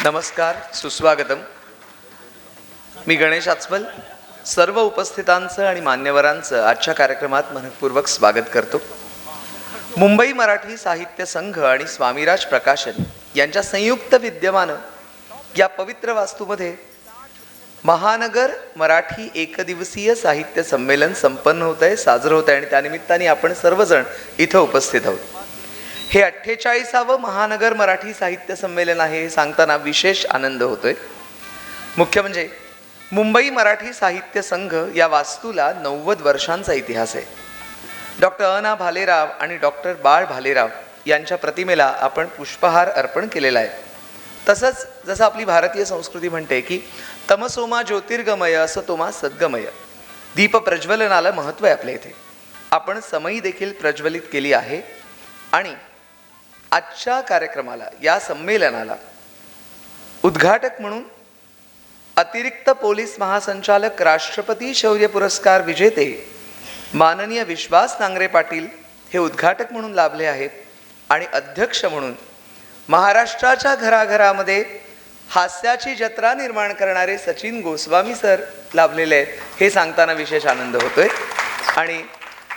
नमस्कार, सुस्वागतम. मी गणेश आचबल सर्व उपस्थितांचं आणि मान्यवरांचं आजच्या कार्यक्रमात मनपूर्वक स्वागत करतो. मुंबई मराठी साहित्य संघ आणि स्वामीराज प्रकाशन यांच्या संयुक्त विद्यमानं या पवित्र वास्तूमध्ये महानगर मराठी एकदिवसीय साहित्य संमेलन संपन्न होत आहे, साजरं होत आहे आणि त्यानिमित्ताने आपण सर्वजण इथं उपस्थित आहोत. हे 48वे महानगर मराठी साहित्य संमेलन आहे हे सांगताना विशेष आनंद होतोय. मुख्य म्हणजे मुंबई मराठी साहित्य संघ या वास्तूला 90 वर्षांचा इतिहास आहे. डॉक्टर अना भालेराव आणि डॉक्टर बाळ भालेराव यांच्या प्रतिमेला आपण पुष्पहार अर्पण केलेला आहे. तसंच जसं आपली भारतीय संस्कृती म्हणते की तमसोमा ज्योतिर्गमय असतोमा सद्गमय, दीप प्रज्वलनाला महत्त्व आहे आपल्या इथे. आपण समई देखील प्रज्वलित केली आहे आणि आजच्या कार्यक्रमाला, या संमेलनाला उद्घाटक म्हणून अतिरिक्त पोलीस महासंचालक, राष्ट्रपती शौर्य पुरस्कार विजेते माननीय विश्वास नांगरे पाटील हे उद्घाटक म्हणून लाभले आहेत आणि अध्यक्ष म्हणून महाराष्ट्राच्या घराघरामध्ये हास्याची जत्रा निर्माण करणारे सचिन गोस्वामी सर लाभलेले आहेत हे सांगताना विशेष आनंद होतोय. आणि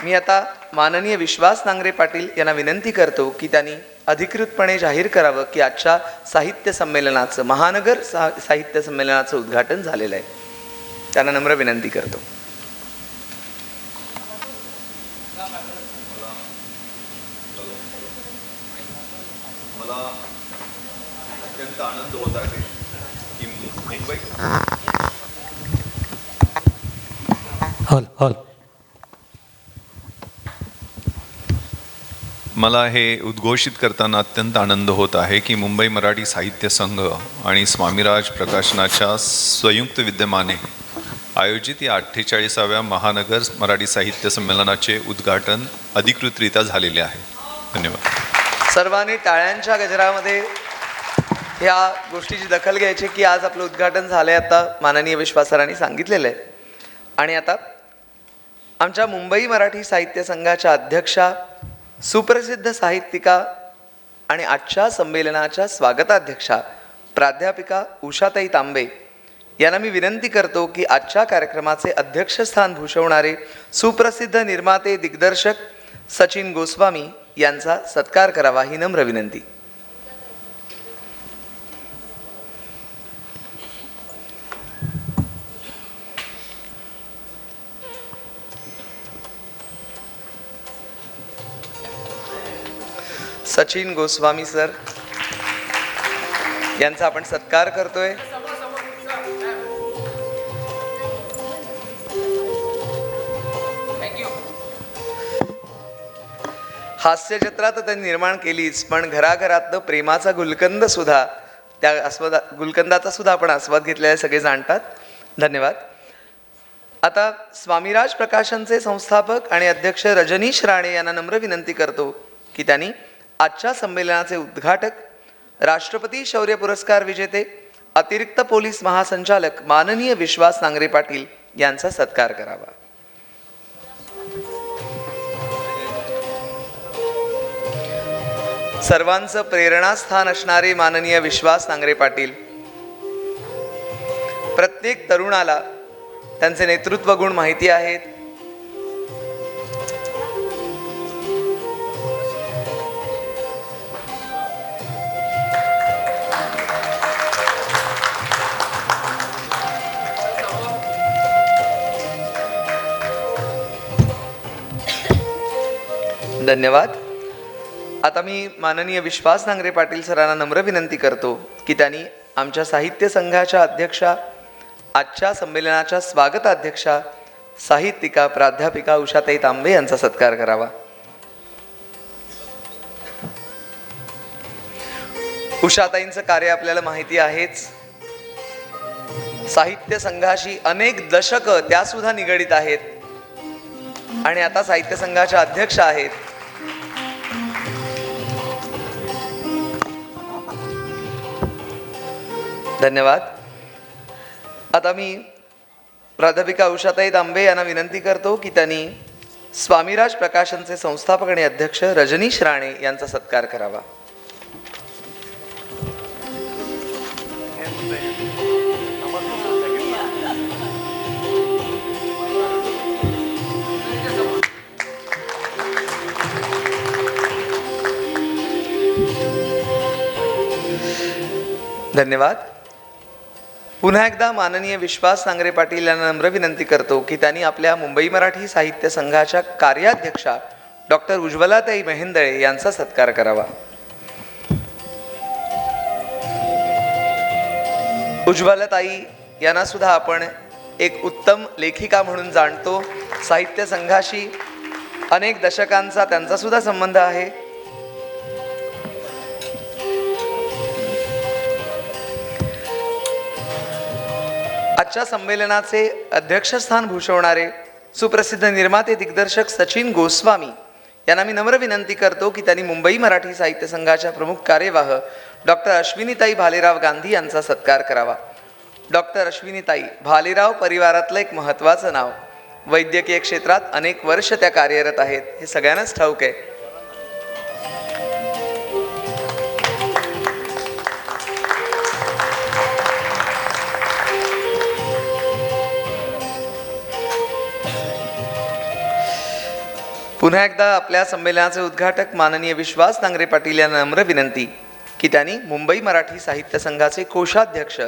मी आता माननीय विश्वास नांगरे पाटील यांना विनंती करतो की त्यांनी अधिकृतपणे जाहीर करावं की आजच्या साहित्य संमेलनाचं, महानगर साहित्य संमेलनाचं उद्घाटन झालेलं आहे. त्यांना नम्र विनंती करतो. मला अत्यंत आनंद होत आहे की मुंबई मला हे उद्घोषित करताना अत्यंत आनंद होत आहे की मुंबई मराठी साहित्य संघ आणि स्वामीराज प्रकाशनाच्या संयुक्त विद्यमाने आयोजित या 48व्या महानगर मराठी साहित्य संमेलनाचे उद्घाटन अधिकृतरित्या झालेले आहे. धन्यवाद. सर्वांनी टाळ्यांच्या गजरामध्ये या गोष्टीची दखल घ्यायची की आज आपलं उद्घाटन झालंय, आता माननीय विश्वासरांनी सांगितलेलं आहे. आणि आता आमच्या मुंबई मराठी साहित्य संघाच्या अध्यक्षा, सुप्रसिद्ध साहित्यिका आणि आजच्या संमेलनाच्या स्वागताध्यक्षा प्राध्यापिका उषाताई तांबे यांना मी विनंती करतो की आजच्या कार्यक्रमाचे अध्यक्षस्थान भूषवणारे सुप्रसिद्ध निर्माते, दिग्दर्शक सचिन गोस्वामी यांचा सत्कार करावा ही नम्र विनंती. सचिन गोस्वामी सर यांचा आपण सत्कार करतोय. हास्य जत्रा तर त्यांनी निर्माण केलीच, पण घराघरातनं प्रेमाचा गुलकंद सुद्धा, त्या गुलकंदाचा सुद्धा आपण आस्वाद घेतलेला सगळे जाणतात. धन्यवाद. आता स्वामीराज प्रकाशनचे संस्थापक आणि अध्यक्ष रजनीश राणे यांना नम्र विनंती करतो की त्यांनी आजच्या संमेलनाचे उद्घाटक, राष्ट्रपती शौर्य पुरस्कार विजेते अतिरिक्त पोलीस महासंचालक माननीय विश्वास नांगरे पाटील यांचा सत्कार करावा. सर्वांचं प्रेरणास्थान असणारे माननीय विश्वास नांगरे पाटील प्रत्येक तरुणाला त्यांचे नेतृत्व गुण माहिती आहेत. धन्यवाद. आता मी माननीय विश्वास नांगरे पाटील सरांना नम्र विनंती करतो की त्यांनी आमच्या साहित्य संघाच्या अध्यक्षा, आजच्या संमेलनाच्या स्वागताध्यक्षा साहित्यिका प्राध्यापिका उषाताई तांबे यांचा सत्कार करावा. उषाताईंचं कार्य आपल्याला माहिती आहेच. साहित्य संघाशी अनेक दशकं त्या सुद्धा निगडीत आहेत आणि आता साहित्य संघाच्या अध्यक्ष आहेत. धन्यवाद. आता मी प्राध्यापिका उषाताई तांबे यांना विनंती करतो की त्यांनी स्वामीराज प्रकाशनचे संस्थापक आणि अध्यक्ष रजनीश राणे यांचा सत्कार करावा. धन्यवाद. पुन्हा एकदा माननीय विश्वास नांगरे पाटील यांना नम्र विनंती करतो की त्यांनी आपल्या मुंबई मराठी साहित्य संघाच्या कार्याध्यक्षा डॉक्टर उज्ज्वलाताई मेहेंदळे यांचा सत्कार करावा. उज्ज्वलाताई यांना सुद्धा आपण एक उत्तम लेखिका म्हणून जाणतो. साहित्य संघाशी अनेक दशकांचा त्यांचा सुद्धा संबंध आहे. आजच्या संमेलनाचे अध्यक्षस्थान भूषवणारे सुप्रसिद्ध निर्माते दिग्दर्शक सचिन गोस्वामी यांना मी नम्र विनंती करतो की त्यांनी मुंबई मराठी साहित्य संघाच्या प्रमुख कार्यवाह डॉक्टर अश्विनीताई भालेराव गांधी यांचा सत्कार करावा. डॉक्टर अश्विनीताई भालेराव परिवारातलं एक महत्त्वाचं नाव. वैद्यकीय क्षेत्रात अनेक वर्ष त्या कार्यरत आहेत, हे सगळ्यांनाच ठाऊक आहे. पुन्हा एकदा आपल्या संमेलनाचे उद्घाटक माननीय विश्वास नांगरे पाटील यांना नम्र विनंती की त्यांनी मुंबई मराठी साहित्य संघाचे कोषाध्यक्ष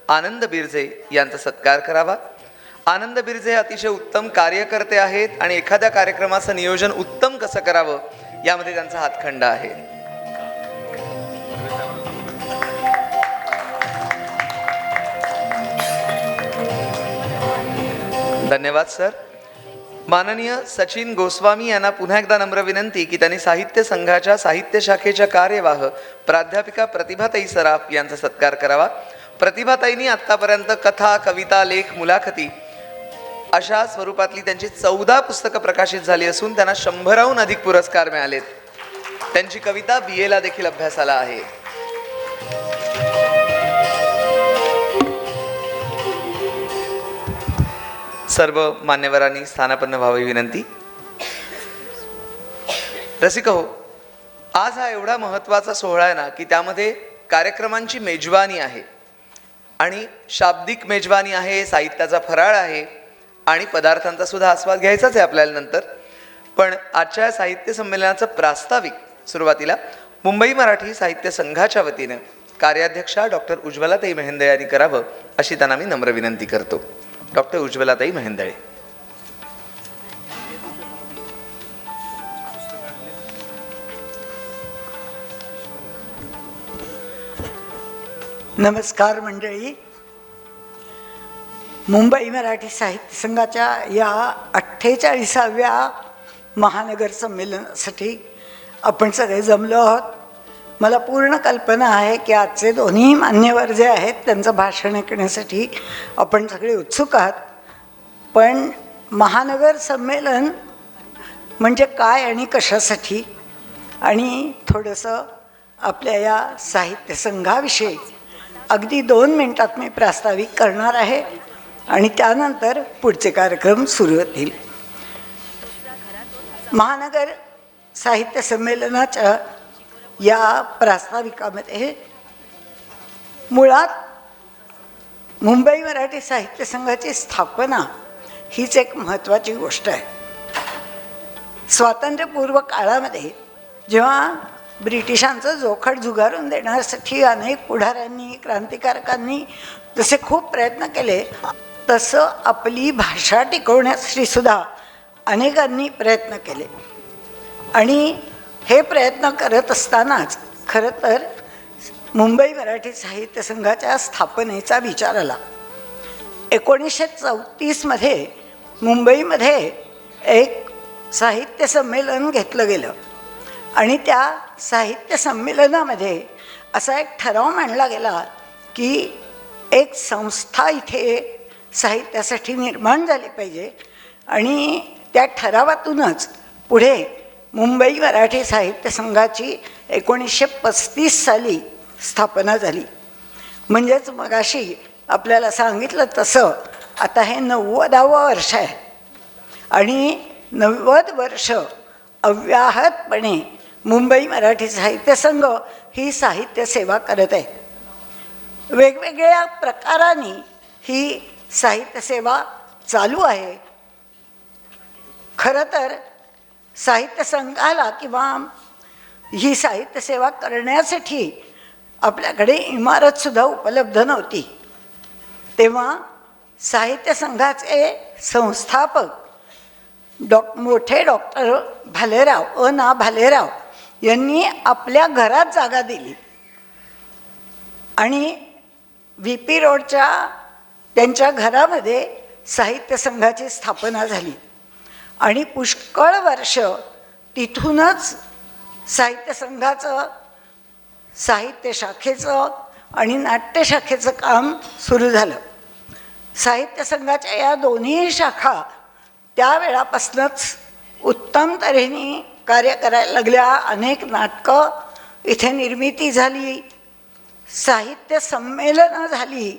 आनंद बिरजे यांचा सत्कार करावा. आनंद बिरजे अतिशय उत्तम कार्यकर्ते आहेत आणि एखाद्या कार्यक्रमाचं नियोजन उत्तम कसं करावं यामध्ये त्यांचा हातखंडा आहे. धन्यवाद सर. माननीय सचिन गोस्वामी यांना पुन्हा एकदा नम्र विनंती की त्यांनी साहित्य संघाच्या साहित्य शाखेच्या कार्यवाह प्राध्यापिका प्रतिभाताई सराफ यांचा सत्कार करावा. प्रतिभाताईंनी आत्तापर्यंत कथा, कविता, लेख, मुलाखती अशा स्वरूपातली त्यांची 14 पुस्तकं प्रकाशित झाली असून त्यांना 100हून अधिक पुरस्कार मिळालेत. त्यांची कविता BA ला देखील अभ्यासाला आहे. सर्व मान्यवरांनी स्थानापन्न व्हावी विनंती. रसिक हो, आज हा एवढा महत्त्वाचा सोहळा आहे ना की त्यामध्ये कार्यक्रमांची मेजवानी आहे आणि शाब्दिक मेजवानी आहे, साहित्याचा फराळ आहे आणि पदार्थांचा सुद्धा आस्वाद घ्यायचाच आहे आपल्याला नंतर. पण आजच्या साहित्य संमेलनाचं प्रास्ताविक सुरुवातीला मुंबई मराठी साहित्य संघाच्या वतीनं कार्याध्यक्षा डॉक्टर उज्ज्वलाताई मेहेंदळे यांनी करावं अशी त्यांना मी नम्र विनंती करतो. डॉक्टर उज्ज्वलाताई मेहेंदळे. नमस्कार मंडळी. मुंबई मराठी साहित्य संघाच्या या 48व्या महानगर संमेलनासाठी आपण सगळे जमलो आहोत. मला पूर्ण कल्पना आहे की आजचे दोन्ही मान्यवर जे आहेत त्यांचं भाषण ऐकण्यासाठी आपण सगळे उत्सुक आहात. पण महानगर संमेलन म्हणजे काय आणि कशासाठी, आणि थोडंसं आपल्या या साहित्य संघाविषयी अगदी 2 मिनिटात मी प्रास्ताविक करणार आहे आणि त्यानंतर पुढचे कार्यक्रम सुरू होतील. महानगर साहित्य संमेलनाच्या या प्रास्ताविकामध्ये मुळात मुंबई मराठी साहित्य संघाची स्थापना हीच एक महत्त्वाची गोष्ट आहे. स्वातंत्र्यपूर्व काळामध्ये जेव्हा ब्रिटिशांचं जोखड झुगारून देण्यासाठी अनेक पुढाऱ्यांनी, क्रांतिकारकांनी जसे खूप प्रयत्न केले, तसं आपली भाषा टिकवण्यासाठी सुद्धा अनेकांनी प्रयत्न केले. आणि हे प्रयत्न करत असतानाच खरं तर मुंबई मराठी साहित्य संघाच्या स्थापनेचा विचार आला. 1934मध्ये मुंबईमध्ये एक साहित्य संमेलन घेतलं गेलं आणि त्या साहित्य संमेलनामध्ये असा एक ठराव मांडला गेला की एक संस्था इथे साहित्यासाठी निर्माण झाली पाहिजे. आणि त्या ठरावातूनच पुढे मुंबई मराठी साहित्य संघाची 1935 साली स्थापना झाली. म्हणजेच मगाशी आपल्याला सांगितलं तसं आता हे 90वं वर्ष आहे आणि 90 वर्ष अव्याहतपणे मुंबई मराठी साहित्य संघ ही साहित्य सेवा करत आहे. वेगवेगळ्या प्रकारांनी ही साहित्य सेवा चालू आहे. खरं तर साहित्य संघाला किंवा ही साहित्य सेवा करण्यासाठी आपल्याकडे इमारतसुद्धा उपलब्ध नव्हती. तेव्हा साहित्य संघाचे संस्थापक मोठे डॉक्टर भालेराव ना भालेराव यांनी आपल्या घरात जागा दिली आणि VP रोडच्या त्यांच्या घरामध्ये साहित्य संघाची स्थापना झाली आणि पुष्कळ वर्ष तिथूनच साहित्य संघाचं, साहित्य शाखेचं आणि नाट्यशाखेचं काम सुरू झालं. साहित्य संघाच्या या दोन्ही शाखा त्यावेळापासूनच उत्तम तऱ्हेने कार्य करायला लागल्या. अनेक नाटकं इथे निर्मिती झाली, साहित्य संमेलनं झाली.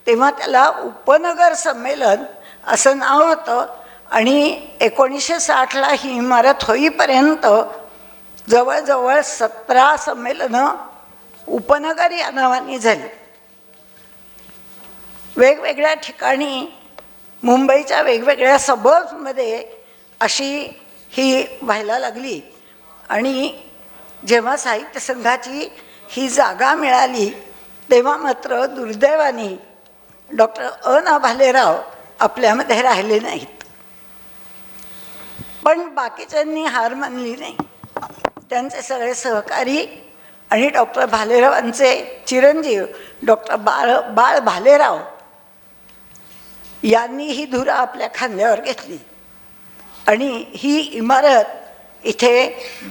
तेव्हा त्याला उपनगर संमेलन असं नाव होतं आणि 1960ला ही इमारत होईपर्यंत जवळजवळ 17 संमेलनं उपनगर या नावाने झाली. वेगवेगळ्या ठिकाणी मुंबईच्या वेगवेगळ्या सबर्ब्समध्ये अशी ही व्हायला लागली आणि जेव्हा साहित्य संघाची ही जागा मिळाली तेव्हा मात्र दुर्दैवाने डॉक्टर ना भालेराव आपल्यामध्ये राहिले नाहीत. पण बाकीच्यांनी हार मानली नाही. त्यांचे सगळे सहकारी आणि डॉक्टर भालेरावांचे चिरंजीव डॉक्टर बाळ भालेराव यांनी ही धुरा आपल्या खांद्यावर घेतली आणि ही इमारत इथे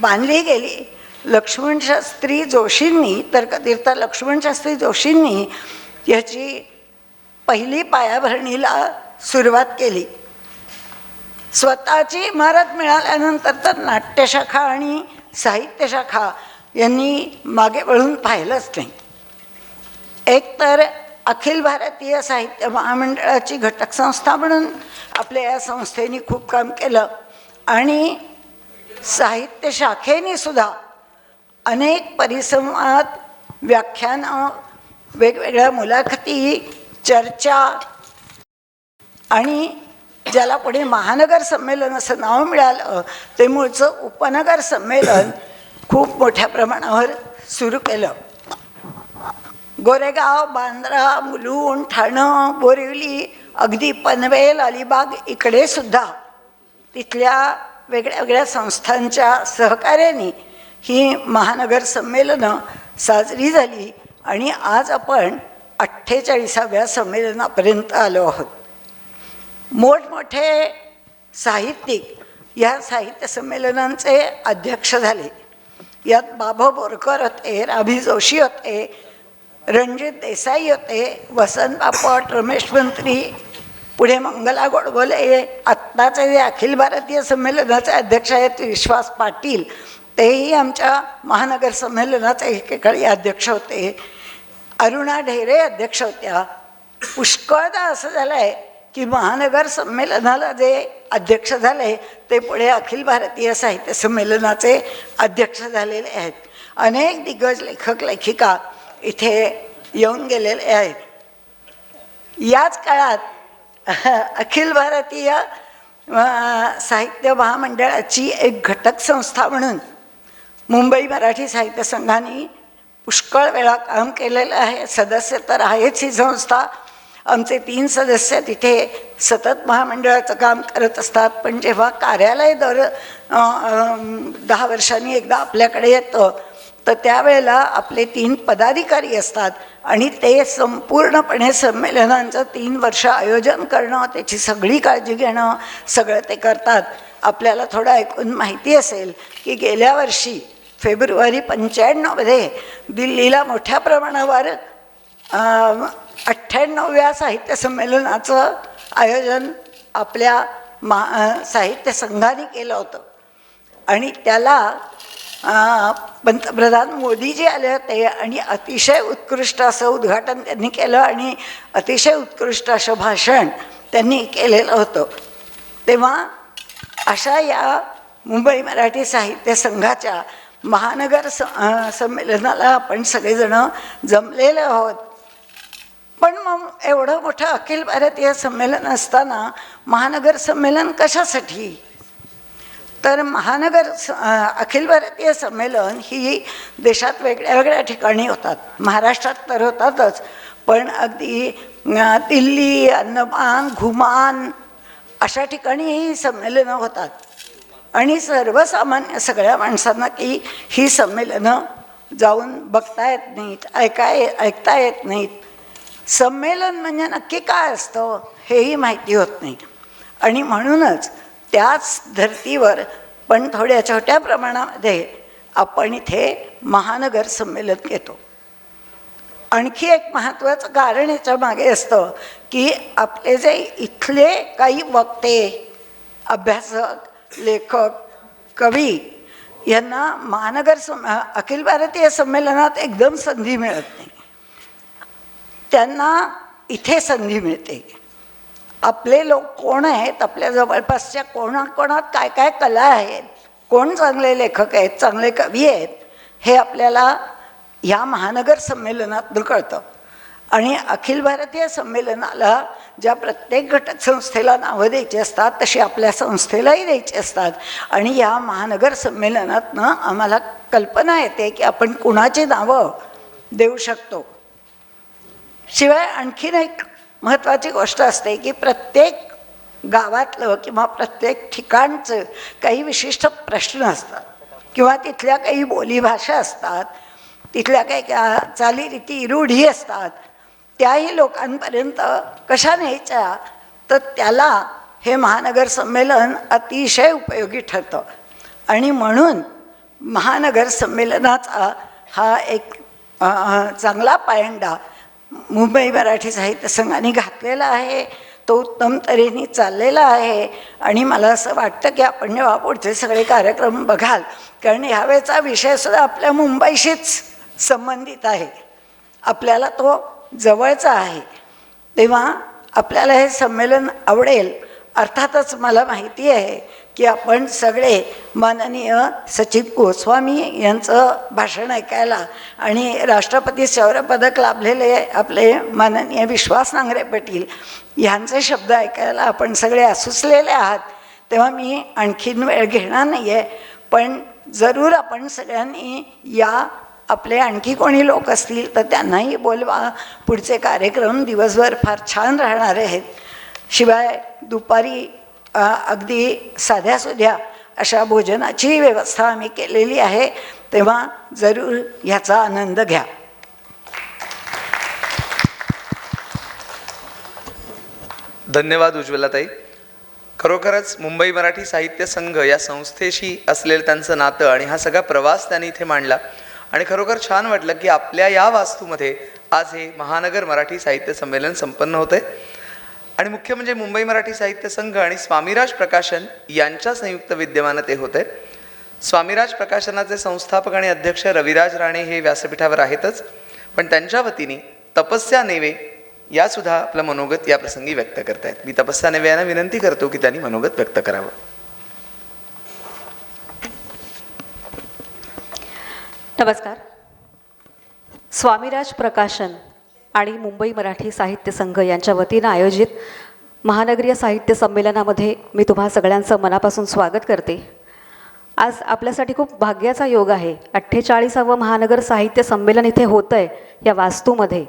बांधली गेली. लक्ष्मणशास्त्री जोशींनी, तर्कतीर्थ लक्ष्मणशास्त्री जोशींनी याची पहिली पायाभरणीला सुरुवात केली. स्वतःची इमारत मिळाल्यानंतर तर नाट्यशाखा आणि साहित्य शाखा यांनी मागे वळून पाहिलंच नाही. एकतर अखिल भारतीय साहित्य महामंडळाची घटक संस्था म्हणून आपल्या या संस्थेने खूप काम केलं आणि साहित्य शाखेने सुद्धा अनेक परिसंवाद, व्याख्यानं, वेगवेगळ्या मुलाखती, चर्चा आणि ज्याला पुढे महानगर संमेलन असं नाव मिळालं ते मूळचं उपनगर संमेलन खूप मोठ्या प्रमाणावर सुरू केलं. गोरेगाव, बांद्रा, मुलुंड, ठाणं, बोरिवली, अगदी पनवेल, अलिबाग इकडे सुद्धा तिथल्या वेगळ्या वेगळ्या संस्थांच्या सहकार्याने ही महानगर संमेलनं साजरी झाली आणि आज आपण 48व्या संमेलनापर्यंत आलो आहोत. मोठमोठे साहित्यिक या साहित्य संमेलनांचे अध्यक्ष झाले. यात बाबा बोरकर होते, राभी जोशी होते, रणजित देसाई होते, वसंत बापट, रमेश मंत्री, पुढे मंगला गोडबोले, आत्ताचे जे अखिल भारतीय संमेलनाचे अध्यक्ष आहेत विश्वास पाटील, तेही आमच्या महानगर संमेलनाचे एकेकाळी अध्यक्ष होते. अरुणा ढेरे अध्यक्ष होत्या. पुष्कळदा असं झालं आहे की महानगर संमेलनाला जे अध्यक्ष झाले ते पुढे अखिल भारतीय साहित्य संमेलनाचे अध्यक्ष झालेले आहेत. अनेक दिग्गज लेखक लेखिका इथे येऊन गेलेले आहेत. याच काळात अखिल भारतीय साहित्य महामंडळाची एक घटक संस्था म्हणून मुंबई मराठी साहित्य संघाने पुष्कळ वेळा काम केलेलं आहे. सदस्य तर आहेच ही संस्था. आमचे 3 सदस्य तिथे सतत महामंडळाचं काम करत असतात. पण जेव्हा कार्यालय दर 10 वर्षांनी एकदा आपल्याकडे येतं तर त्यावेळेला आपले 3 पदाधिकारी असतात आणि ते संपूर्णपणे संमेलनांचं 3 वर्ष आयोजन करणं, त्याची सगळी काळजी घेणं, सगळं ते करतात. आपल्याला थोडं ऐकून माहिती असेल की गेल्या वर्षी फेब्रुवारी 95मध्ये दिल्लीला मोठ्या प्रमाणावर 98व्या साहित्य संमेलनाचं आयोजन आपल्या साहित्य संघाने केलं होतं आणि त्याला पंतप्रधान मोदीजी आले होते आणि अतिशय उत्कृष्ट असं उद्घाटन त्यांनी केलं आणि अतिशय उत्कृष्ट असं भाषण त्यांनी केलेलं होतं. तेव्हा अशा या मुंबई मराठी साहित्य संघाच्या महानगर संमेलनाला आपण सगळेजण जमलेले आहोत. पण मग एवढं मोठं अखिल भारतीय संमेलन असताना महानगर संमेलन कशासाठी? तर अखिल भारतीय संमेलन ही देशात वेगळ्या वेगळ्या ठिकाणी होतात. महाराष्ट्रात तर होतातच, पण अगदी दिल्ली, अंदमान, घुमान अशा ठिकाणीही संमेलनं होतात. आणि सर्वसामान्य सगळ्या माणसांना की ही संमेलनं जाऊन बघता येत नाहीत, ऐकता येत नाहीत. संमेलन म्हणजे नक्की काय असतं हेही माहिती होत नाही. आणि म्हणूनच त्याच धर्तीवर पण थोड्या छोट्या प्रमाणामध्ये आपण इथे महानगर संमेलन घेतो. आणखी एक महत्त्वाचं कारण याच्या मागे असतं की आपले जे इथले काही वक्ते, अभ्यासक, लेखक, कवी यांना अखिल भारतीय संमेलनात एकदम संधी मिळत नाही. त्यांना इथे संधी मिळते. आपले लोक कोण आहेत, आपल्या जवळपासच्या कोणाकोणात काय काय कला आहेत, कोण चांगले लेखक आहेत, चांगले कवी आहेत, हे आपल्याला ह्या महानगर संमेलनातून कळतं. आणि अखिल भारतीय संमेलनाला ज्या प्रत्येक घटक संस्थेला नावं द्यायची असतात तशी आपल्या संस्थेलाही द्यायची असतात. आणि या महानगर संमेलनातनं आम्हाला कल्पना येते की आपण कुणाची नावं देऊ शकतो. शिवाय आणखीन एक महत्त्वाची गोष्ट असते की प्रत्येक गावातलं किंवा प्रत्येक ठिकाणचं काही विशिष्ट प्रश्न असतात किंवा तिथल्या काही बोलीभाषा असतात, तिथल्या काही चालीरीती, रूढी असतात. त्याही लोकांपर्यंत कशा न्यायच्या, तर त्याला हे महानगर संमेलन अतिशय उपयोगी ठरतं. आणि म्हणून महानगर संमेलनाचा हा एक चांगला पायंडा मुंबई मराठी साहित्य संघाने घातलेला आहे. तो उत्तम तऱ्हेने चाललेला आहे. आणि मला असं वाटतं की आपण जेव्हा पुढचे सगळे कार्यक्रम बघाल, कारण ह्यावेळेचा विषयसुद्धा आपल्या मुंबईशीच संबंधित आहे, आपल्याला तो जवळचा आहे, तेव्हा आपल्याला हे संमेलन आवडेल. अर्थातच मला माहिती आहे की आपण सगळे माननीय सचिन गोस्वामी यांचं भाषण ऐकायला आणि राष्ट्रपती शौर्य पदक लाभलेले आपले माननीय विश्वास नांगरे पाटील यांचे शब्द ऐकायला आपण सगळे आसुसलेले आहात. तेव्हा मी आणखीन वेळ घेणार नाही आहे, पण जरूर आपण सगळ्यांनी या आपले आणखी कोणी लोक असतील तर त्यांनाही बोलवा. पुढचे कार्यक्रम दिवसभर फार छान राहणार आहेत. शिवाय दुपारी अगदी साध्यासुध्या अशा भोजनाची व्यवस्था आम्ही केलेली आहे, तेव्हा जरूर ह्याचा आनंद घ्या. धन्यवाद उज्ज्वलाताई. खरोखरच मुंबई मराठी साहित्य संघ या संस्थेशी असलेलं त्यांचं नातं आणि हा सगळा प्रवास त्यांनी इथे मांडला आणि खरोखर छान वाटलं की आपल्या या वास्तूमध्ये आज हे महानगर मराठी साहित्य संमेलन संपन्न होते. आणि मुख्य म्हणजे मुंबई मराठी साहित्य संघ आणि स्वामीराज प्रकाशन यांच्या संयुक्त विद्यमाने ते होते. स्वामीराज प्रकाशनाचे संस्थापक आणि अध्यक्ष रविराज राणे हे व्यासपीठावर आहेतच, पण त्यांच्या वतीने तपस्या नेवे या सुद्धा आपलं मनोगत या प्रसंगी व्यक्त करतायत. मी तपस्या नेवे यांना विनंती करतो की त्यांनी मनोगत व्यक्त करावं. नमस्कार. स्वामीराज प्रकाशन आणि मुंबई मराठी साहित्य संघ यांच्या वतीनं आयोजित महानगरीय साहित्य संमेलनामध्ये मी तुम्हा सगळ्यांचं मनापासून स्वागत करते. आज आपल्यासाठी खूप भाग्याचा योग आहे. 48वं महानगर साहित्य संमेलन इथे होतं आहे या वास्तूमध्ये.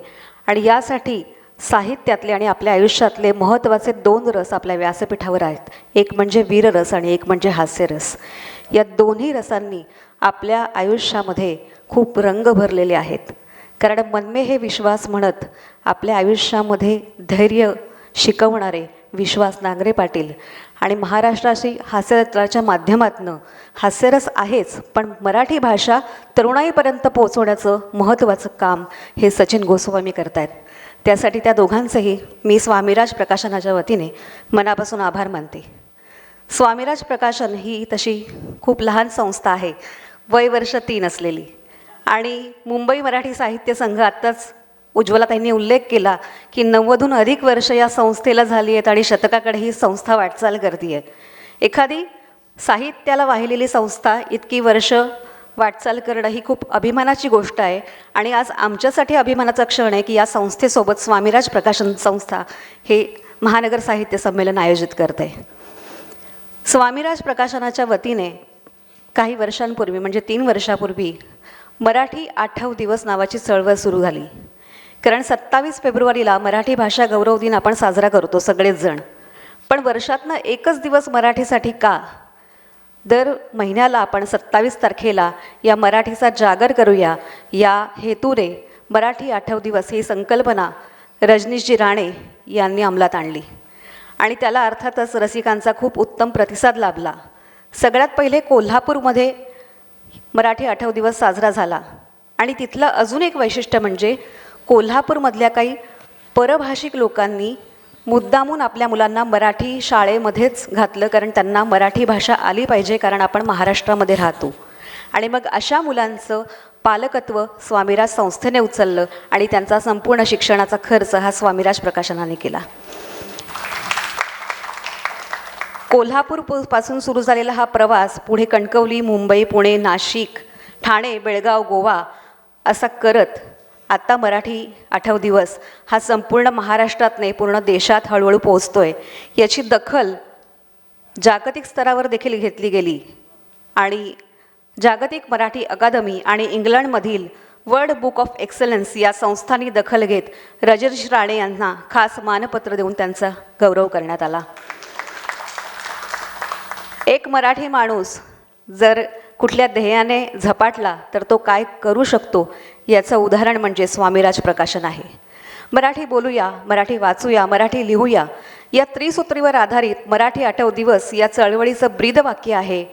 आणि यासाठी साहित्यातले आणि आपल्या आयुष्यातले महत्त्वाचे 2 रस आपल्या व्यासपीठावर आहेत. एक म्हणजे वीररस आणि एक म्हणजे हास्यरस. या दोन्ही रसांनी आपल्या आयुष्यामध्ये खूप रंग भरलेले आहेत. कारण मनमे हे विश्वास म्हणत आपल्या आयुष्यामध्ये धैर्य शिकवणारे विश्वास नांगरे पाटील आणि महाराष्ट्राशी हास्यरसाच्या माध्यमातून हास्यरस आहेच, पण मराठी भाषा तरुणाईपर्यंत पोहोचवण्याचं महत्त्वाचं काम हे सचिन गोस्वामी करत आहेत. त्यासाठी त्या दोघांचंही मी स्वामीराज प्रकाशनाच्या वतीने मनापासून आभार मानते. स्वामीराज प्रकाशन ही तशी खूप लहान संस्था आहे, वय वर्ष 3 असलेली. आणि मुंबई मराठी साहित्य संघ आत्ताच उज्ज्वलाताईंनी उल्लेख केला की 90हून अधिक वर्ष या संस्थेला झाली आहेत आणि शतकाकडे ही संस्था वाटचाल करते आहे. एखादी साहित्याला वाहिलेली संस्था इतकी वर्ष वाटचाल करणं ही खूप अभिमानाची गोष्ट आहे आणि आज आमच्यासाठी अभिमानाचा क्षण आहे की या संस्थेसोबत स्वामीराज प्रकाशन संस्था हे महानगर साहित्य संमेलन आयोजित करते. स्वामीराज प्रकाशनाच्या वतीने काही वर्षांपूर्वी म्हणजे 3 वर्षापूर्वी मराठी आठव दिवस नावाची चळवळ सुरू झाली. कारण 27 फेब्रुवारीला मराठी भाषा गौरव दिन आपण साजरा करतो सगळेच जण. पण वर्षातनं एकच दिवस मराठीसाठी का? दर महिन्याला आपण 27 तारखेला या मराठीचा जागर करूया या हेतूने मराठी आठव दिवस ही संकल्पना रजनीशजी राणे यांनी अंमलात आणली आणि त्याला अर्थातच रसिकांचा खूप उत्तम प्रतिसाद लाभला. सगळ्यात पहिले कोल्हापूरमध्ये मराठी आठव दिवस साजरा झाला आणि तिथलं अजून एक वैशिष्ट्य म्हणजे कोल्हापूरमधल्या काही परभाषिक लोकांनी मुद्दामून आपल्या मुलांना मराठी शाळेमध्येच घातलं, कारण त्यांना मराठी भाषा आली पाहिजे, कारण आपण महाराष्ट्रामध्ये राहतो. आणि मग अशा मुलांचं पालकत्व स्वामीराज संस्थेने उचललं आणि त्यांचा संपूर्ण शिक्षणाचा खर्च हा स्वामीराज प्रकाशनाने केला. कोल्हापूरपासून सुरू झालेला हा प्रवास पुढे कणकवली, मुंबई, पुणे, नाशिक, ठाणे, बेळगाव, गोवा असा करत आता मराठी आठव दिवस हा संपूर्ण महाराष्ट्रात नाही पूर्ण देशात हळूहळू पोहोचतोय. याची दखल जागतिक स्तरावर देखील घेतली गेली आणि जागतिक मराठी अकादमी आणि इंग्लंडमधील वर्ल्ड बुक ऑफ एक्सलन्स या संस्थांनी दखल घेत रजनीश राणे यांना खास मानपत्र देऊन त्यांचा गौरव करण्यात आला. एक मराठी माणूस जर कुठल्या ध्येयाने झपाटला तर तो काय करू शकतो याचं उदाहरण म्हणजे स्वामीराज प्रकाशन आहे. मराठी बोलूया, मराठी वाचूया, मराठी लिहूया या त्रिसूत्रीवर आधारित मराठी आठव दिवस या चळवळीचं ब्रीदवाक्य आहे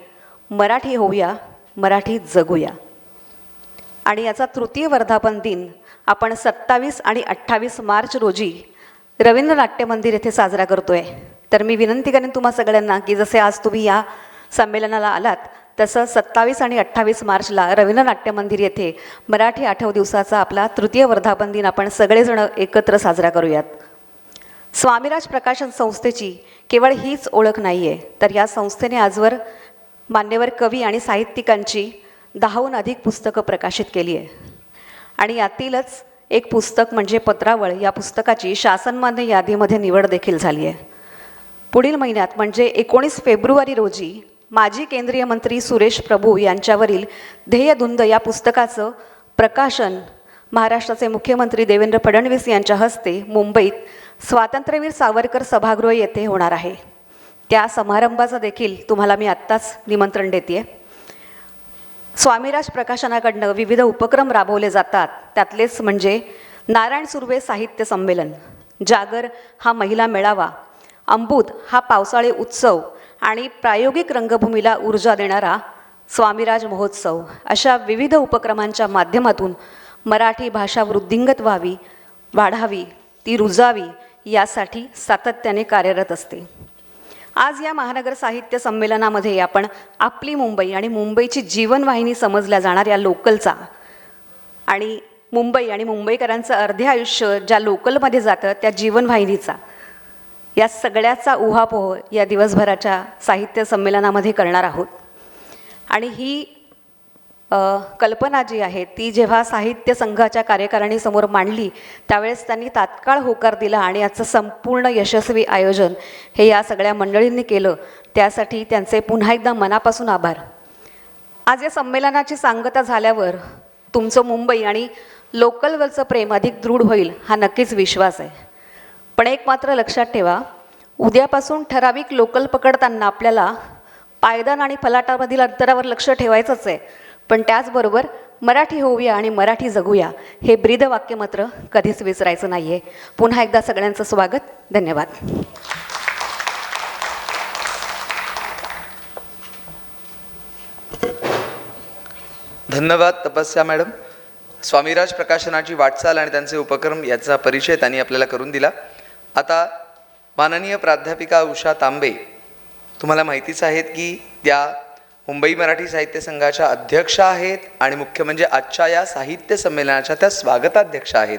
मराठी होऊया, मराठी जगूया. आणि याचा तृतीय वर्धापन दिन आपण 27 आणि 28 मार्च रोजी रवींद्र नाट्य मंदिर येथे साजरा करतोय. तर मी विनंती करेन तुम्हा सगळ्यांना की जसे आज तुम्ही या संमेलनाला आलात तसं 27 आणि 28 मार्चला रवींद्र नाट्य मंदिर येथे मराठी आठव दिवसाचा आपला तृतीय वर्धापन दिन आपण सगळेजण एकत्र साजरा करूयात. स्वामीराज प्रकाशन संस्थेची केवळ हीच ओळख नाही आहे, तर या संस्थेने आजवर मान्यवर कवी आणि साहित्यिकांची 10हून अधिक पुस्तकं प्रकाशित केली आहे. आणि यातीलच एक पुस्तक म्हणजे पत्रावळ या पुस्तकाची शासनमान्य यादीमध्ये निवड देखील झाली आहे. पुढील महिन्यात म्हणजे 19 फेब्रुवारी रोजी माजी केंद्रीय मंत्री सुरेश प्रभू यांच्यावरील ध्येयधुंद या पुस्तकाचं प्रकाशन महाराष्ट्राचे मुख्यमंत्री देवेंद्र फडणवीस यांच्या हस्ते मुंबईत स्वातंत्र्यवीर सावरकर सभागृह येथे होणार आहे. त्या समारंभाचं देखील तुम्हाला मी आत्ताच निमंत्रण देते. स्वामीराज प्रकाशनाकडनं विविध उपक्रम राबवले जातात. त्यातलेच म्हणजे नारायण सुर्वे साहित्य संमेलन, जागर हा महिला मेळावा, अमृत हा पावसाळी उत्सव आणि प्रायोगिक रंगभूमीला ऊर्जा देणारा स्वामीराज महोत्सव अशा विविध उपक्रमांच्या माध्यमातून मराठी भाषा वृद्धिंगत व्हावी, वाढावी, ती रुजावी यासाठी सातत्याने कार्यरत असते. आज या महानगर साहित्य संमेलनामध्ये आपण आपली मुंबई आणि मुंबईची जीवनवाहिनी समजल्या जाणाऱ्या लोकलचा आणि मुंबई आणि मुंबईकरांचं अर्धे आयुष्य ज्या लोकलमध्ये जातं त्या जीवनवाहिनीचा या सगळ्याचा उहापोह या दिवसभराच्या साहित्य संमेलनामध्ये करणार आहोत. आणि ही कल्पना जी आहे ती जेव्हा साहित्य संघाच्या कार्यकारिणीसमोर मांडली त्यावेळेस त्यांनी तात्काळ होकार दिला आणि याचं संपूर्ण यशस्वी आयोजन हे या सगळ्या मंडळींनी केलं. त्यासाठी त्यांचे पुन्हा एकदा मनापासून आभार. आज या संमेलनाची सांगता झाल्यावर तुमचं मुंबई आणि लोकलवरचं प्रेम अधिक दृढ होईल हा नक्कीच विश्वास आहे. पण एक मात्र लक्षात ठेवा, उद्यापासून ठराविक लोकल पकडताना आपल्याला पायदान आणि फलाटामधील अंतरावर लक्ष ठेवायचंच आहे. पण त्याचबरोबर मराठी होऊया आणि मराठी जगूया हे ब्रीदवाक्य मात्र कधीच विसरायचं नाही आहे. पुन्हा एकदा सगळ्यांचं स्वागत. धन्यवाद. धन्यवाद तपस्या मॅडम. स्वामीराज प्रकाशनाची वाटचाल आणि त्यांचे उपक्रम याचा परिचय त्यांनी आपल्याला करून दिला. आता माननीय प्राध्यापिका उषा तांबे, तुम्हाला माहितीच आहेत की त्या मुंबई मराठी साहित्य संघाच्या अध्यक्षा आहेत आणि मुख्य म्हणजे आजच्या या साहित्य संमेलनाच्या त्या स्वागताध्यक्ष आहेत.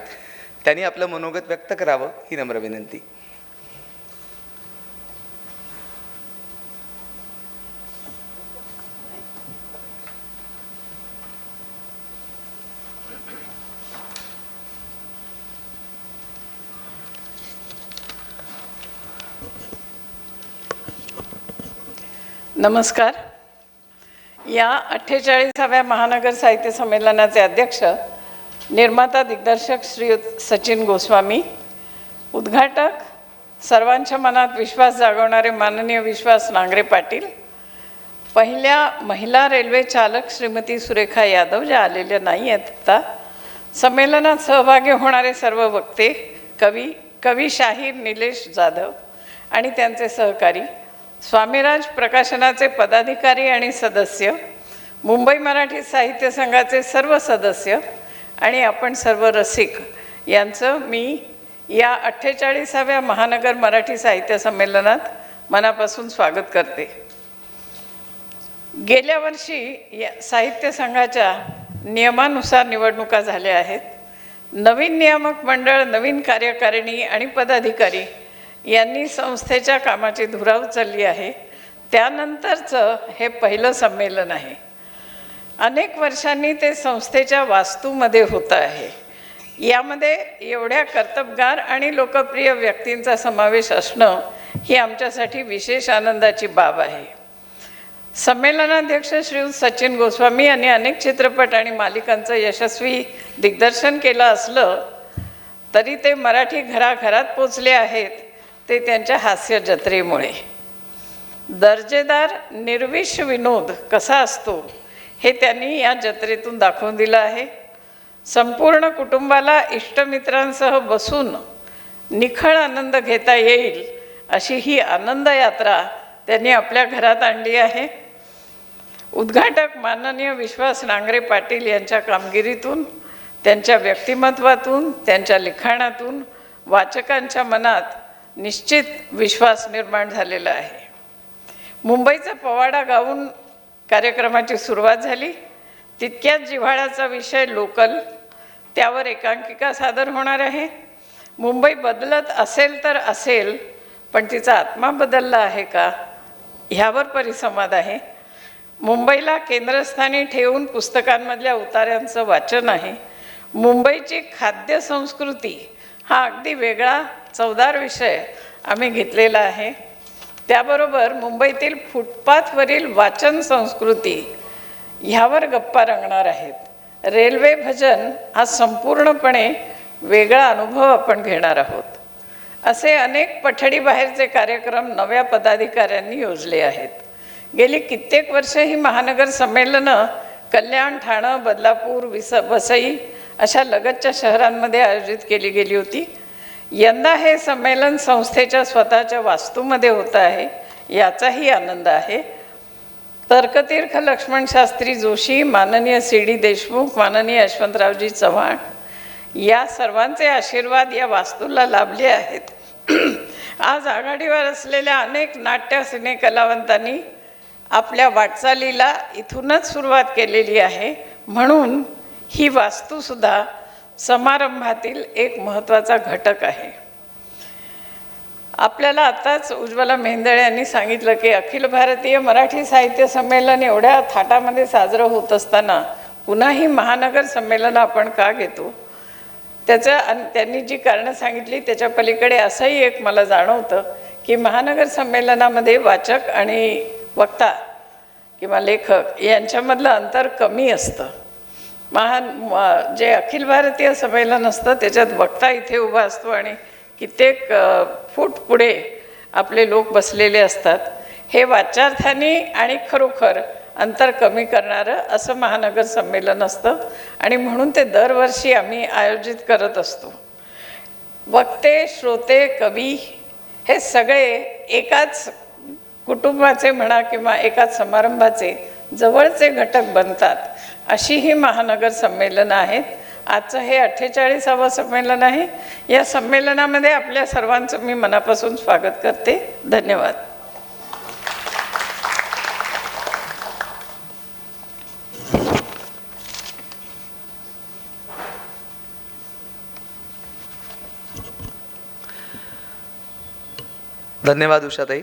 त्यांनी आपलं मनोगत व्यक्त करावं ही नम्र विनंती. नमस्कार. या 48व्या महानगर साहित्य संमेलनाचे अध्यक्ष, निर्माता दिग्दर्शक श्री सचिन गोस्वामी, उद्घाटक सर्वांच्या मनात विश्वास जागवणारे माननीय विश्वास नांगरे पाटील, पहिल्या महिला रेल्वे चालक श्रीमती सुरेखा यादव ज्या आलेल्या नाही आहेत आता, संमेलनात सहभागी होणारे सर्व वक्ते, कवी शाहीर निलेश जाधव आणि त्यांचे सहकारी, स्वामीराज प्रकाशनाचे पदाधिकारी आणि सदस्य, मुंबई मराठी साहित्य संघाचे सर्व सदस्य आणि आपण सर्व रसिक यांचं मी या 48व्या महानगर मराठी साहित्य संमेलनात मनापासून स्वागत करते. गेल्या वर्षी या साहित्य संघाच्या नियमानुसार निवडणुका झाल्या आहेत. नवीन नियामक मंडळ, नवीन कार्यकारिणी आणि पदाधिकारी यांनी संस्थेच्या कामाची धुरा उचलली आहे. त्यानंतरचं हे पहिलं संमेलन आहे. अनेक वर्षांनी ते संस्थेच्या वास्तूमध्ये होतं आहे. यामध्ये एवढ्या कर्तबगार आणि लोकप्रिय व्यक्तींचा समावेश असणं ही आमच्यासाठी विशेष आनंदाची बाब आहे. संमेलनाध्यक्ष श्री सचिन गोस्वामी यांनी अनेक चित्रपट आणि मालिकांचं यशस्वी दिग्दर्शन केलं असलं तरी ते मराठी घराघरात पोचले आहेत ते त्यांच्या हास्य जत्रेमुळे. दर्जेदार निर्विष विनोद कसा असतो हे त्यांनी या जत्रेतून दाखवून दिलं आहे. संपूर्ण कुटुंबाला इष्टमित्रांसह बसून निखळ आनंद घेता येईल अशी ही आनंद यात्रा त्यांनी आपल्या घरात आणली आहे. उद्घाटक माननीय विश्वास नांगरे पाटील यांच्या कामगिरीतून, त्यांच्या व्यक्तिमत्वातून, त्यांच्या लिखाणातून वाचकांच्या मनात निश्चित विश्वास निर्माण झालेला आहे. मुंबईचा पोवाडा गाऊन कार्यक्रमाची सुरुवात झाली. तितक्याच जिव्हाळ्याचा विषय लोकल, त्यावर एकांकिका सादर होणार आहे. मुंबई बदलत असेल तर असेल, पण तिचा आत्मा बदलला आहे का ह्यावर परिसंवाद आहे. मुंबईला केंद्रस्थानी ठेवून पुस्तकांमधल्या उतार्यांचं वाचन आहे. मुंबईची खाद्य संस्कृती हा अगदी वेगळा चवदार विषय आम्ही घेतलेला आहे. त्याबरोबर मुंबईतील फुटपाथवरील वाचन संस्कृती ह्यावर गप्पा रंगणार आहेत. रेल्वे भजन हा संपूर्णपणे वेगळा अनुभव आपण घेणार आहोत. असे अनेक पठडीबाहेरचे कार्यक्रम नव्या पदाधिकाऱ्यांनी योजले आहेत. गेली कित्येक वर्ष ही महानगर संमेलनं कल्याण, ठाणं, बदलापूर, वसई अशा लगतच्या शहरांमध्ये आयोजित केली गेली होती. यंदा हे संमेलन संस्थेच्या स्वतःच्या वास्तूमध्ये होतं आहे, याचाही आनंद आहे. तर्कतीर्थ लक्ष्मण शास्त्री जोशी, माननीय सी.डी. देशमुख, माननीय यशवंतरावजी चव्हाण या सर्वांचे आशीर्वाद या वास्तूला लाभले आहेत. आज आघाडीवर असलेल्या अनेक नाट्य सिने कलावंतांनी आपल्या वाटचालीला इथूनच सुरुवात केलेली आहे. म्हणून ही वास्तूसुद्धा समारंभातील एक महत्त्वाचा घटक आहे. आपल्याला आताच उज्ज्वला मेहेंदळे यांनी सांगितलं की अखिल भारतीय मराठी साहित्य संमेलन एवढ्या थाटामध्ये साजरं होत असताना पुन्हा ही महानगर संमेलन आपण का घेतो. त्यांनी जी कारणं सांगितली त्याच्या पलीकडे असंही एक मला जाणवतं की महानगर संमेलनामध्ये वाचक आणि वक्ता किंवा लेखक यांच्यामधलं अंतर कमी असतं. जे अखिल भारतीय संमेलन असतं त्याच्यात वक्ता इथे उभा असतो आणि कित्येक फूट पुढे आपले लोक बसलेले असतात. हे वाचार्थाने आणि खरोखर अंतर कमी करणारं असं महानगर संमेलन असतं आणि म्हणून ते दरवर्षी आम्ही आयोजित करत असतो. वक्ते, श्रोते, कवी हे सगळे एकाच कुटुंबाचे म्हणा किंवा एकाच समारंभाचे जवळचे घटक बनतात. अशी ही महानगर संमेलनं आहेत. आजचं हे 48वं संमेलन आहे. या संमेलनामध्ये आपल्या सर्वांचं मी मनापासून स्वागत करते. धन्यवाद. धन्यवाद उषाताई.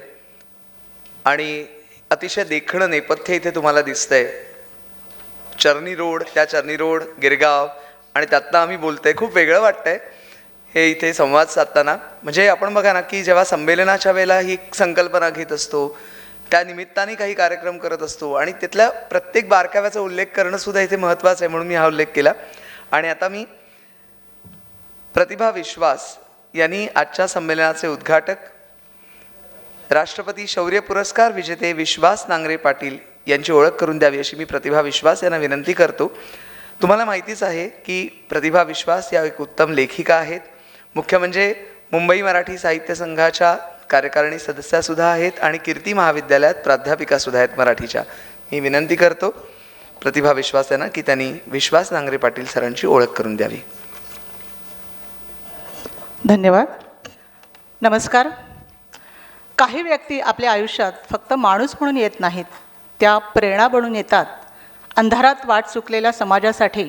आणि अतिशय देखणं नेपथ्य इथे तुम्हाला दिसतंय. चर्नी रोड, त्या चर्नी रोड, गिरगाव आणि त्यातनं आम्ही बोलतोय. खूप वेगळं वाटतंय हे इथे संवाद साधताना. म्हणजे आपण बघा ना की जेव्हा संमेलनाच्या वेळेला ही संकल्पना घेत असतो त्या निमित्ताने काही कार्यक्रम करत असतो आणि तिथल्या प्रत्येक बारकाव्याचा उल्लेख करणं सुद्धा इथे महत्त्वाचं आहे, म्हणून मी हा उल्लेख केला. आणि आता मी प्रतिभा विश्वास यांनी आजच्या संमेलनाचे उद्घाटक, राष्ट्रपती शौर्य पुरस्कार विजेते विश्वास नांगरे पाटील यांची ओळख करून द्यावी अशी मी प्रतिभा विश्वास यांना विनंती करतो. तुम्हाला माहितीच आहे की प्रतिभा विश्वास या एक उत्तम लेखिका आहेत. मुख्य म्हणजे मुंबई मराठी साहित्य संघाच्या कार्यकारिणी सदस्यासुद्धा आहेत आणि कीर्ती महाविद्यालयात प्राध्यापिकासुद्धा आहेत मराठीच्या. मी विनंती करतो प्रतिभा विश्वास यांना की त्यांनी विश्वास नांगरे पाटील सरांची ओळख करून द्यावी. धन्यवाद. नमस्कार. काही व्यक्ती आपल्या आयुष्यात फक्त माणूस म्हणून येत नाहीत, त्या प्रेरणा बनून येतात. अंधारात वाट चुकलेल्या समाजासाठी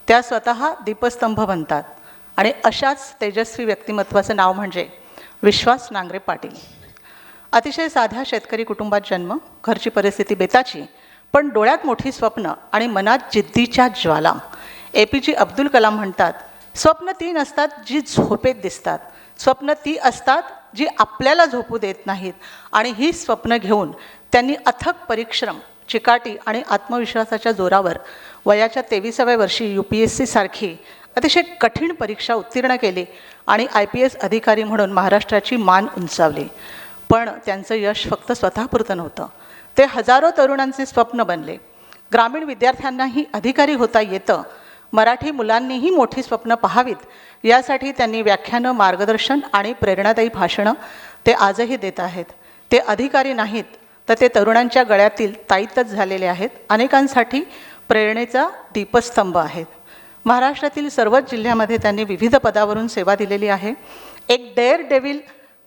त्या स्वतः दीपस्तंभ बनतात. आणि अशाच तेजस्वी व्यक्तिमत्वाचं नाव म्हणजे विश्वास नांगरे पाटील. अतिशय साध्या शेतकरी कुटुंबात जन्म, घरची परिस्थिती बेताची, पण डोळ्यात मोठी स्वप्न आणि मनात जिद्दीच्या ज्वाला. APJ अब्दुल कलाम म्हणतात, स्वप्न ती नसतात जी झोपेत दिसतात, स्वप्न ती असतात जी आपल्याला झोपू देत नाहीत. आणि ही स्वप्न घेऊन त्यांनी अथक परिश्रम, चिकाटी आणि आत्मविश्वासाच्या जोरावर वयाच्या 23व्या वर्षी UPSC सारखी अतिशय कठीण परीक्षा उत्तीर्ण केली आणि IPS अधिकारी म्हणून महाराष्ट्राची मान उंचावली. पण त्यांचं यश फक्त स्वतःपुरतं नव्हतं, ते हजारो तरुणांचे स्वप्न बनले. ग्रामीण विद्यार्थ्यांनाही अधिकारी होता येतं, मराठी मुलांनीही मोठी स्वप्न पाहावीत यासाठी त्यांनी व्याख्यानं, मार्गदर्शन आणि प्रेरणादायी भाषणं ते आजही देत आहेत. ते अधिकारी नाहीत, तर ते तरुणांच्या गळ्यातील ताईतच झालेले आहेत. अनेकांसाठी प्रेरणेचा दीपस्तंभ आहेत. महाराष्ट्रातील सर्वच जिल्ह्यामध्ये त्यांनी विविध पदावरून सेवा दिलेली आहे. एक डेअर डेव्हिल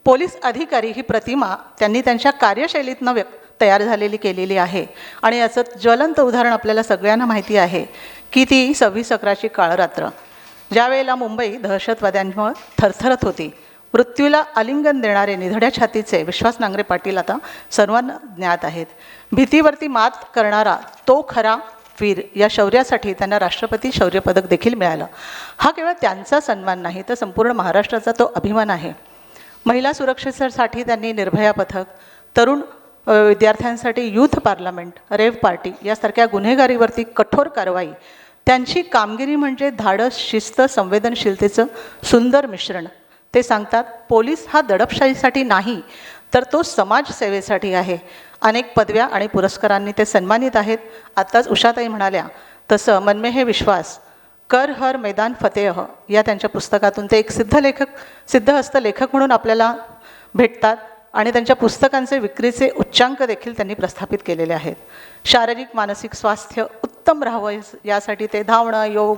पोलीस अधिकारी ही प्रतिमा त्यांनी त्यांच्या कार्यशैलीतनं तयार झालेली केलेली आहे. आणि याचं ज्वलंत उदाहरण आपल्याला सगळ्यांना माहिती आहे की ती 26/11ची काळरात्र, ज्यावेळेला मुंबई दहशतवाद्यांमुळे थरथरत होती. मृत्यूला आलिंगन देणारे निधड्या छातीचे विश्वास नांगरे पाटील आता सर्वांना ज्ञात आहेत. भीतीवरती मात करणारा तो खरा वीर या शौर्यासाठी त्यांना राष्ट्रपती शौर्य पदक देखील मिळालं. हा केवळ त्यांचा सन्मान नाही, तर संपूर्ण महाराष्ट्राचा तो अभिमान आहे. महिला सुरक्षेसाठी त्यांनी निर्भया पथक, तरुण विद्यार्थ्यांसाठी यूथ पार्लमेंट, रेव्ह पार्टी यासारख्या गुन्हेगारीवरती कठोर कारवाई. त्यांची कामगिरी म्हणजे धाडस, शिस्त, संवेदनशीलतेचं सुंदर मिश्रण. ते सांगतात, पोलीस हा दडपशाहीसाठी नाही, तर तो समाजसेवेसाठी आहे. अनेक पदव्या आणि पुरस्कारांनी ते सन्मानित आहेत. आत्ताच उषाताई म्हणाल्या तसं मन में है विश्वास, कर हर मैदान फतेह या त्यांच्या पुस्तकातून ते एक सिद्धहस्त लेखक म्हणून आपल्याला भेटतात. आणि त्यांच्या पुस्तकांचे विक्रीचे उच्चांक देखील त्यांनी प्रस्थापित केलेले आहेत. शारीरिक मानसिक स्वास्थ्य उत्तम राहावं यासाठी ते धावणं, योग,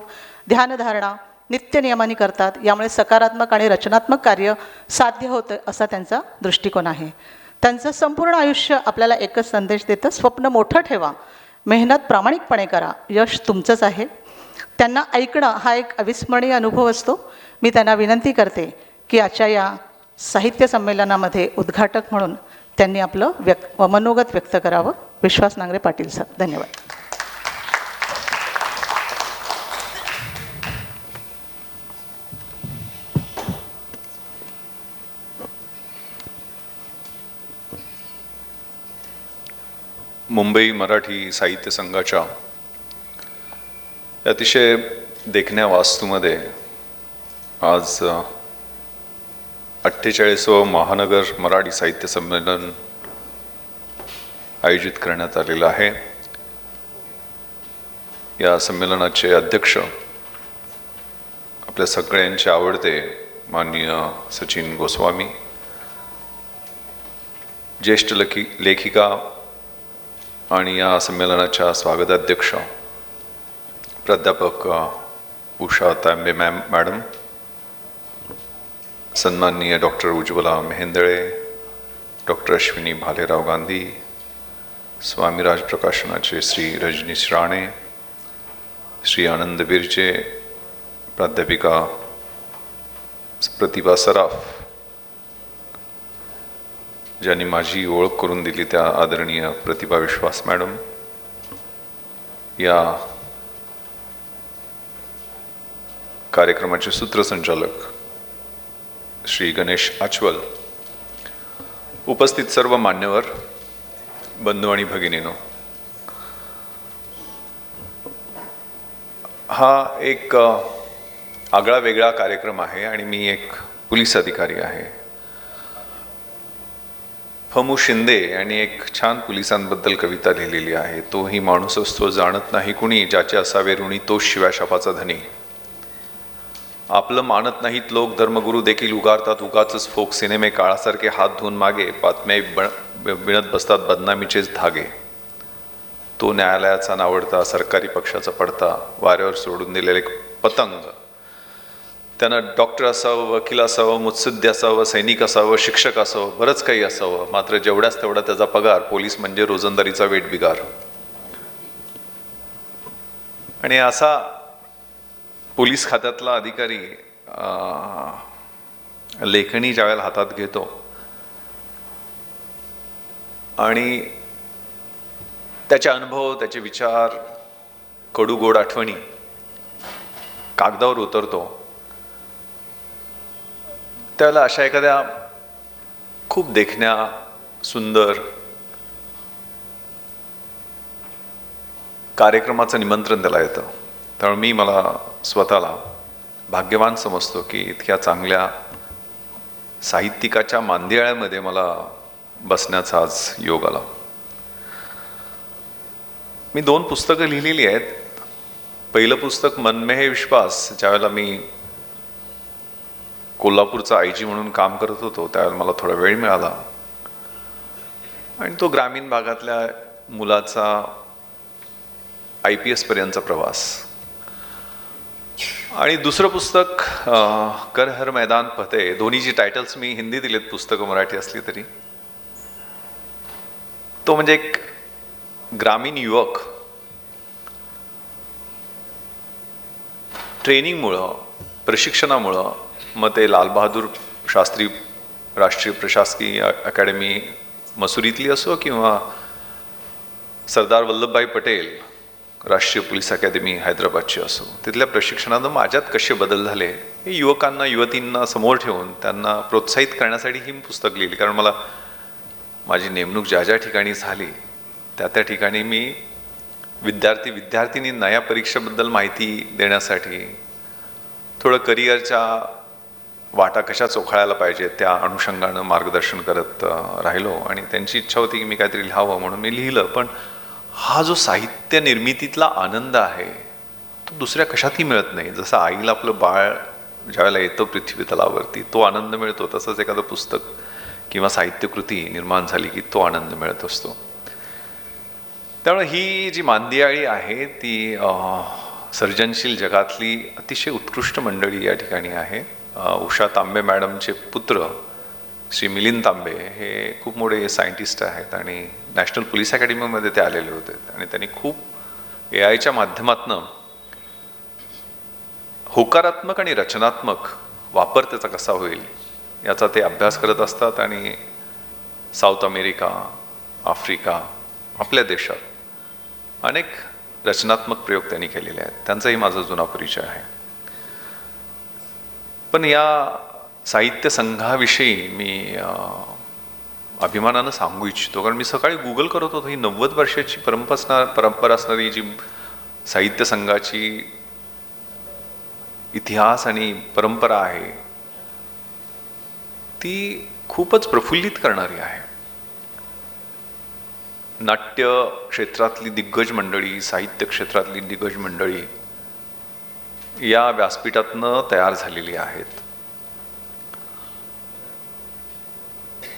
ध्यानधारणा नित्यनियमाने करतात. यामुळे सकारात्मक आणि रचनात्मक कार्य साध्य होतं असा त्यांचा दृष्टिकोन आहे. त्यांचं संपूर्ण आयुष्य आपल्याला एकच संदेश देतं, स्वप्न मोठं ठेवा, मेहनत प्रामाणिकपणे करा, यश तुमचंच आहे. त्यांना ऐकणं हा एक अविस्मरणीय अनुभव असतो. मी त्यांना विनंती करते की आजच्या या साहित्य संमेलनामध्ये उद्घाटक म्हणून त्यांनी आपलं मनोगत व्यक्त करावं. विश्वास नांगरे पाटील सर. धन्यवाद. मुंबई मराठी साहित्य संघाच्या अतिशय देखण्या वास्तूमध्ये आज 48वं महानगर मराठी साहित्य संमेलन आयोजित करण्यात आलेलं आहे. या संमेलनाचे अध्यक्ष आपल्या सगळ्यांचे आवडते माननीय सचिन गोस्वामी, ज्येष्ठ लेखिका आणि या संमेलनाच्या स्वागताध्यक्ष प्राध्यापक उषा तांबे मॅडम, सन्माननीय डॉक्टर उज्ज्वला मेहेंदळे, डॉक्टर अश्विनी भालेराव गांधी, स्वामीराज प्रकाशनाचे श्री रजनीश राणे, श्री आनंद बिर्जे, प्राध्यापिका प्रतिभा सराफ, ज्यांनी माझी ओळख करून दिली त्या आदरणीय प्रतिभा विश्वास मॅडम, या कार्यक्रमाचे सूत्रसंचालक श्री गणेश आचवल, उपस्थित सर्व मान्यवर, बंधू आणि भगिनीनो, हा एक आगळा वेगळा कार्यक्रम आहे आणि मी एक पोलीस अधिकारी आहे. फमू शिंदे यांनी एक छान पोलिसांबद्दल कविता लिहिलेली आहे. तोही माणूस असतो जाणत नाही कुणी, ज्याचे असावे ऋणी तोच शिव्या शापाचा धनी. आपलं मानत नाहीत लोक, धर्मगुरू देखील उगारतात उगाचच फोक. सिनेमे काळासारखे हात धुवून मागे, बातम्या विणत बसतात बदनामीचेच धागे. तो न्यायालयाचा नावडता, सरकारी पक्षाचा पडता, वाऱ्यावर सोडून दिलेले पतंग. त्यानं डॉक्टर असावं, वकील असावं, मुत्सद्दी असावं, सैनिक असावं, शिक्षक असावं, बरंच काही असावं, मात्र जेवढ्याच तेवढा त्याचा पगार. पोलीस म्हणजे रोजंदारीचा वेठबिगार. आणि असा पोलीस खात्यातला अधिकारी लेखणी ज्यावेळेला हातात घेतो आणि त्याचे अनुभव, त्याचे विचार, कडू गोड आठवणी कागदावर उतरतो, त्याला अशा एखाद्या खूप देखण्या, सुंदर कार्यक्रमाचं निमंत्रण त्याला येतं. त्यामुळे मला स्वतःला भाग्यवान समजतो की इतक्या चांगल्या साहित्यिकाच्या मांदियाळ्यामध्ये मला बसण्याचा आज योग आला. मी 2 पुस्तकं लिहिलेली आहेत. पहिलं पुस्तक मन में है विश्वास, ज्यावेळेला मी कोल्हापूरचा IG म्हणून काम करत होतो त्यावेळेला मला थोडा वेळ मिळाला आणि तो ग्रामीण भागातल्या मुलाचा IPS पर्यंतचा प्रवास. आणि दुसरं पुस्तक कर हर मैदान फतेह. दोन्हीची टायटल्स मी हिंदी दिलेत, पुस्तकं मराठी असली तरी. तो म्हणजे एक ग्रामीण युवक ट्रेनिंगमुळं, प्रशिक्षणामुळं, मग ते लालबहादूर शास्त्री राष्ट्रीय प्रशासकीय अकॅडमी मसुरीतली असो किंवा सरदार वल्लभभाई पटेल राष्ट्रीय पोलीस अकॅदमी हैदराबादची असो, तिथल्या प्रशिक्षणानं माझ्यात कसे बदल झाले हे युवकांना, युवतींना समोर ठेवून त्यांना प्रोत्साहित करण्यासाठी ही पुस्तक लिहिली. कारण मला माझी नेमणूक ज्या ज्या ठिकाणी झाली त्या ठिकाणी मी विद्यार्थिनींना या परीक्षेबद्दल माहिती देण्यासाठी, थोडं करिअरच्या वाटा कशा चोखाळायला पाहिजे त्या अनुषंगानं मार्गदर्शन करत राहिलो. आणि त्यांची इच्छा होती की मी काहीतरी लिहावं म्हणून मी लिहिलं. पण हा जो साहित्य निर्मितीतला आनंद आहे तो दुसऱ्या कशातही मिळत नाही. जसं आईला आपलं बाळ ज्यावेळेला येतं पृथ्वी तलावरती तो आनंद मिळतो, तसंच एखादं पुस्तक किंवा साहित्यकृती निर्माण झाली की तो आनंद मिळत असतो. त्यामुळे ही जी मांदियाळी आहे ती सर्जनशील जगातली अतिशय उत्कृष्ट मंडळी या ठिकाणी आहे. उषा तांबे मॅडमचे पुत्र श्री मिलिंद तांबे हे खूप मोठे सायंटिस्ट आहेत आणि नॅशनल पोलीस अकॅडमीमध्ये ते आलेले होते आणि त्यांनी खूप AIच्या माध्यमातून होकारात्मक आणि रचनात्मक वापर त्याचा कसा होईल याचा ते अभ्यास करत असतात. आणि साऊथ अमेरिका, आफ्रिका, आपल्या देशात अनेक रचनात्मक प्रयोग त्यांनी केलेले आहेत. त्यांचाही माझा जुना परिचय आहे. पण या साहित्य संघाविषयी मी अभिमानानं सांगू इच्छितो. कारण मी सकाळी गुगल करत होतो, ही 90 वर्षाची परंपरा असणारी जी साहित्य संघाची इतिहास आणि परंपरा आहे ती खूपच प्रफुल्लित करणारी आहे. नाट्य क्षेत्रातली दिग्गज मंडळी, साहित्य क्षेत्रातली दिग्गज मंडळी या व्यासपीठातनं तयार झालेली आहेत.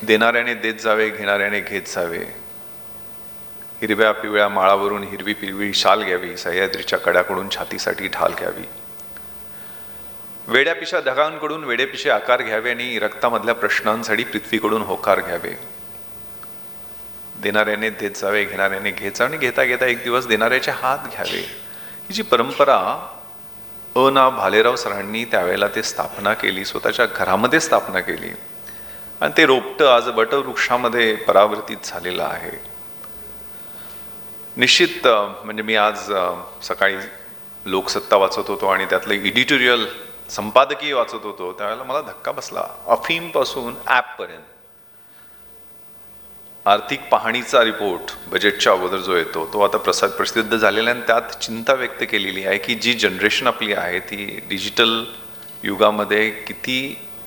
देणाऱ्याने देत जावे, घेणाऱ्याने घेत जावे. हिरव्या पिवळ्या माळावरून हिरवी पिवळी शाल घ्यावी, सह्याद्रीच्या कड्याकडून छातीसाठी ढाल घ्यावी. वेड्यापिशा ढगांकडून वेडेपिशे आकार घ्यावे आणि रक्तामधल्या प्रश्नांसाठी पृथ्वीकडून होकार घ्यावे. देणाऱ्याने देत जावे, घेणाऱ्याने घेत जावे आणि घेता घेता एक दिवस देणाऱ्याचे हात घ्यावे. ही जी परंपरा ना भालेराव सरांनी त्यावेळेला ते स्थापना केली, स्वतःच्या घरामध्ये स्थापना केली आणि ते रोपटं आज वटवृक्षामध्ये परावर्तित झालेलं आहे. निश्चित म्हणजे मी आज सकाळी लोकसत्ता वाचत होतो आणि त्यातलं एडिटोरियल संपादकीय वाचत होतो त्यावेळेला मला धक्का बसला. अफीमपासून ॲपपर्यंत आर्थिक पाहणीचा रिपोर्ट बजेटच्या अगोदर जो येतो तो आता प्रसिद्ध झालेला आहे आणि त्यात चिंता व्यक्त केलेली आहे की जी जनरेशन आपली आहे ती डिजिटल युगामध्ये किती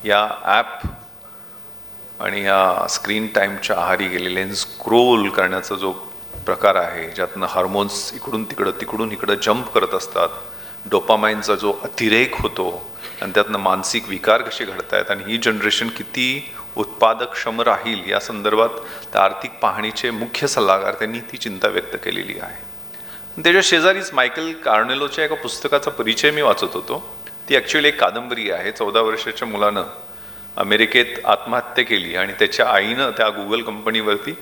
या ॲप आणि या स्क्रीन टाईमच्या आहारी गेलेले स्क्रोल करण्याचा जो प्रकार आहे ज्यातनं हार्मोन्स इकडून इकडं जंप करत असतात, डोपामाइनचा जो अतिरेक होतो आणि त्यातनं मानसिक विकार कसे घडत आहेत आणि ही जनरेशन किती उत्पादकक्षम राहील या संदर्भात त्या आर्थिक पाहणीचे मुख्य सल्लागार त्यांनी ती चिंता व्यक्त केलेली आहे. त्याच्या शेजारीच मायकल कार्नेलोच्या एका पुस्तकाचा परिचय मी वाचत होतो. ती ॲक्च्युअली एक कादंबरी आहे. 14 वर्षाच्या मुलानं अमेरिकेत आत्महत्या केली आणि त्याच्या आईनं त्या गुगल कंपनीवरती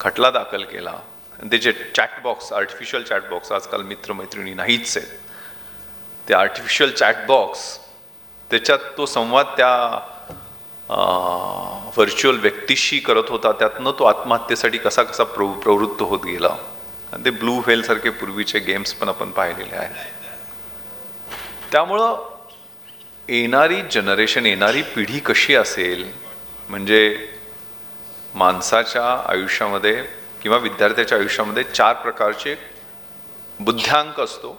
खटला दाखल केला. त्याचे चॅटबॉक्स, आर्टिफिशियल चॅटबॉक्स, आजकाल मित्रमैत्रिणी नाहीच आहेत, ते आर्टिफिशियल चॅटबॉक्स त्याच्यात तो संवाद त्या व्हर्च्युअल व्यक्तीशी करत होता, त्यातनं तो आत्महत्येसाठी कसा प्रवृत्त होत गेला. आणि ते ब्लू व्हेलसारखे पूर्वीचे गेम्स पण आपण पाहिलेले आहेत. त्यामुळं येणारी जनरेशन, येणारी पिढी कशी असेल, म्हणजे माणसाच्या आयुष्यामध्ये किंवा विद्यार्थ्याच्या आयुष्यामध्ये 4 प्रकारचे बुद्ध्यांक असतो.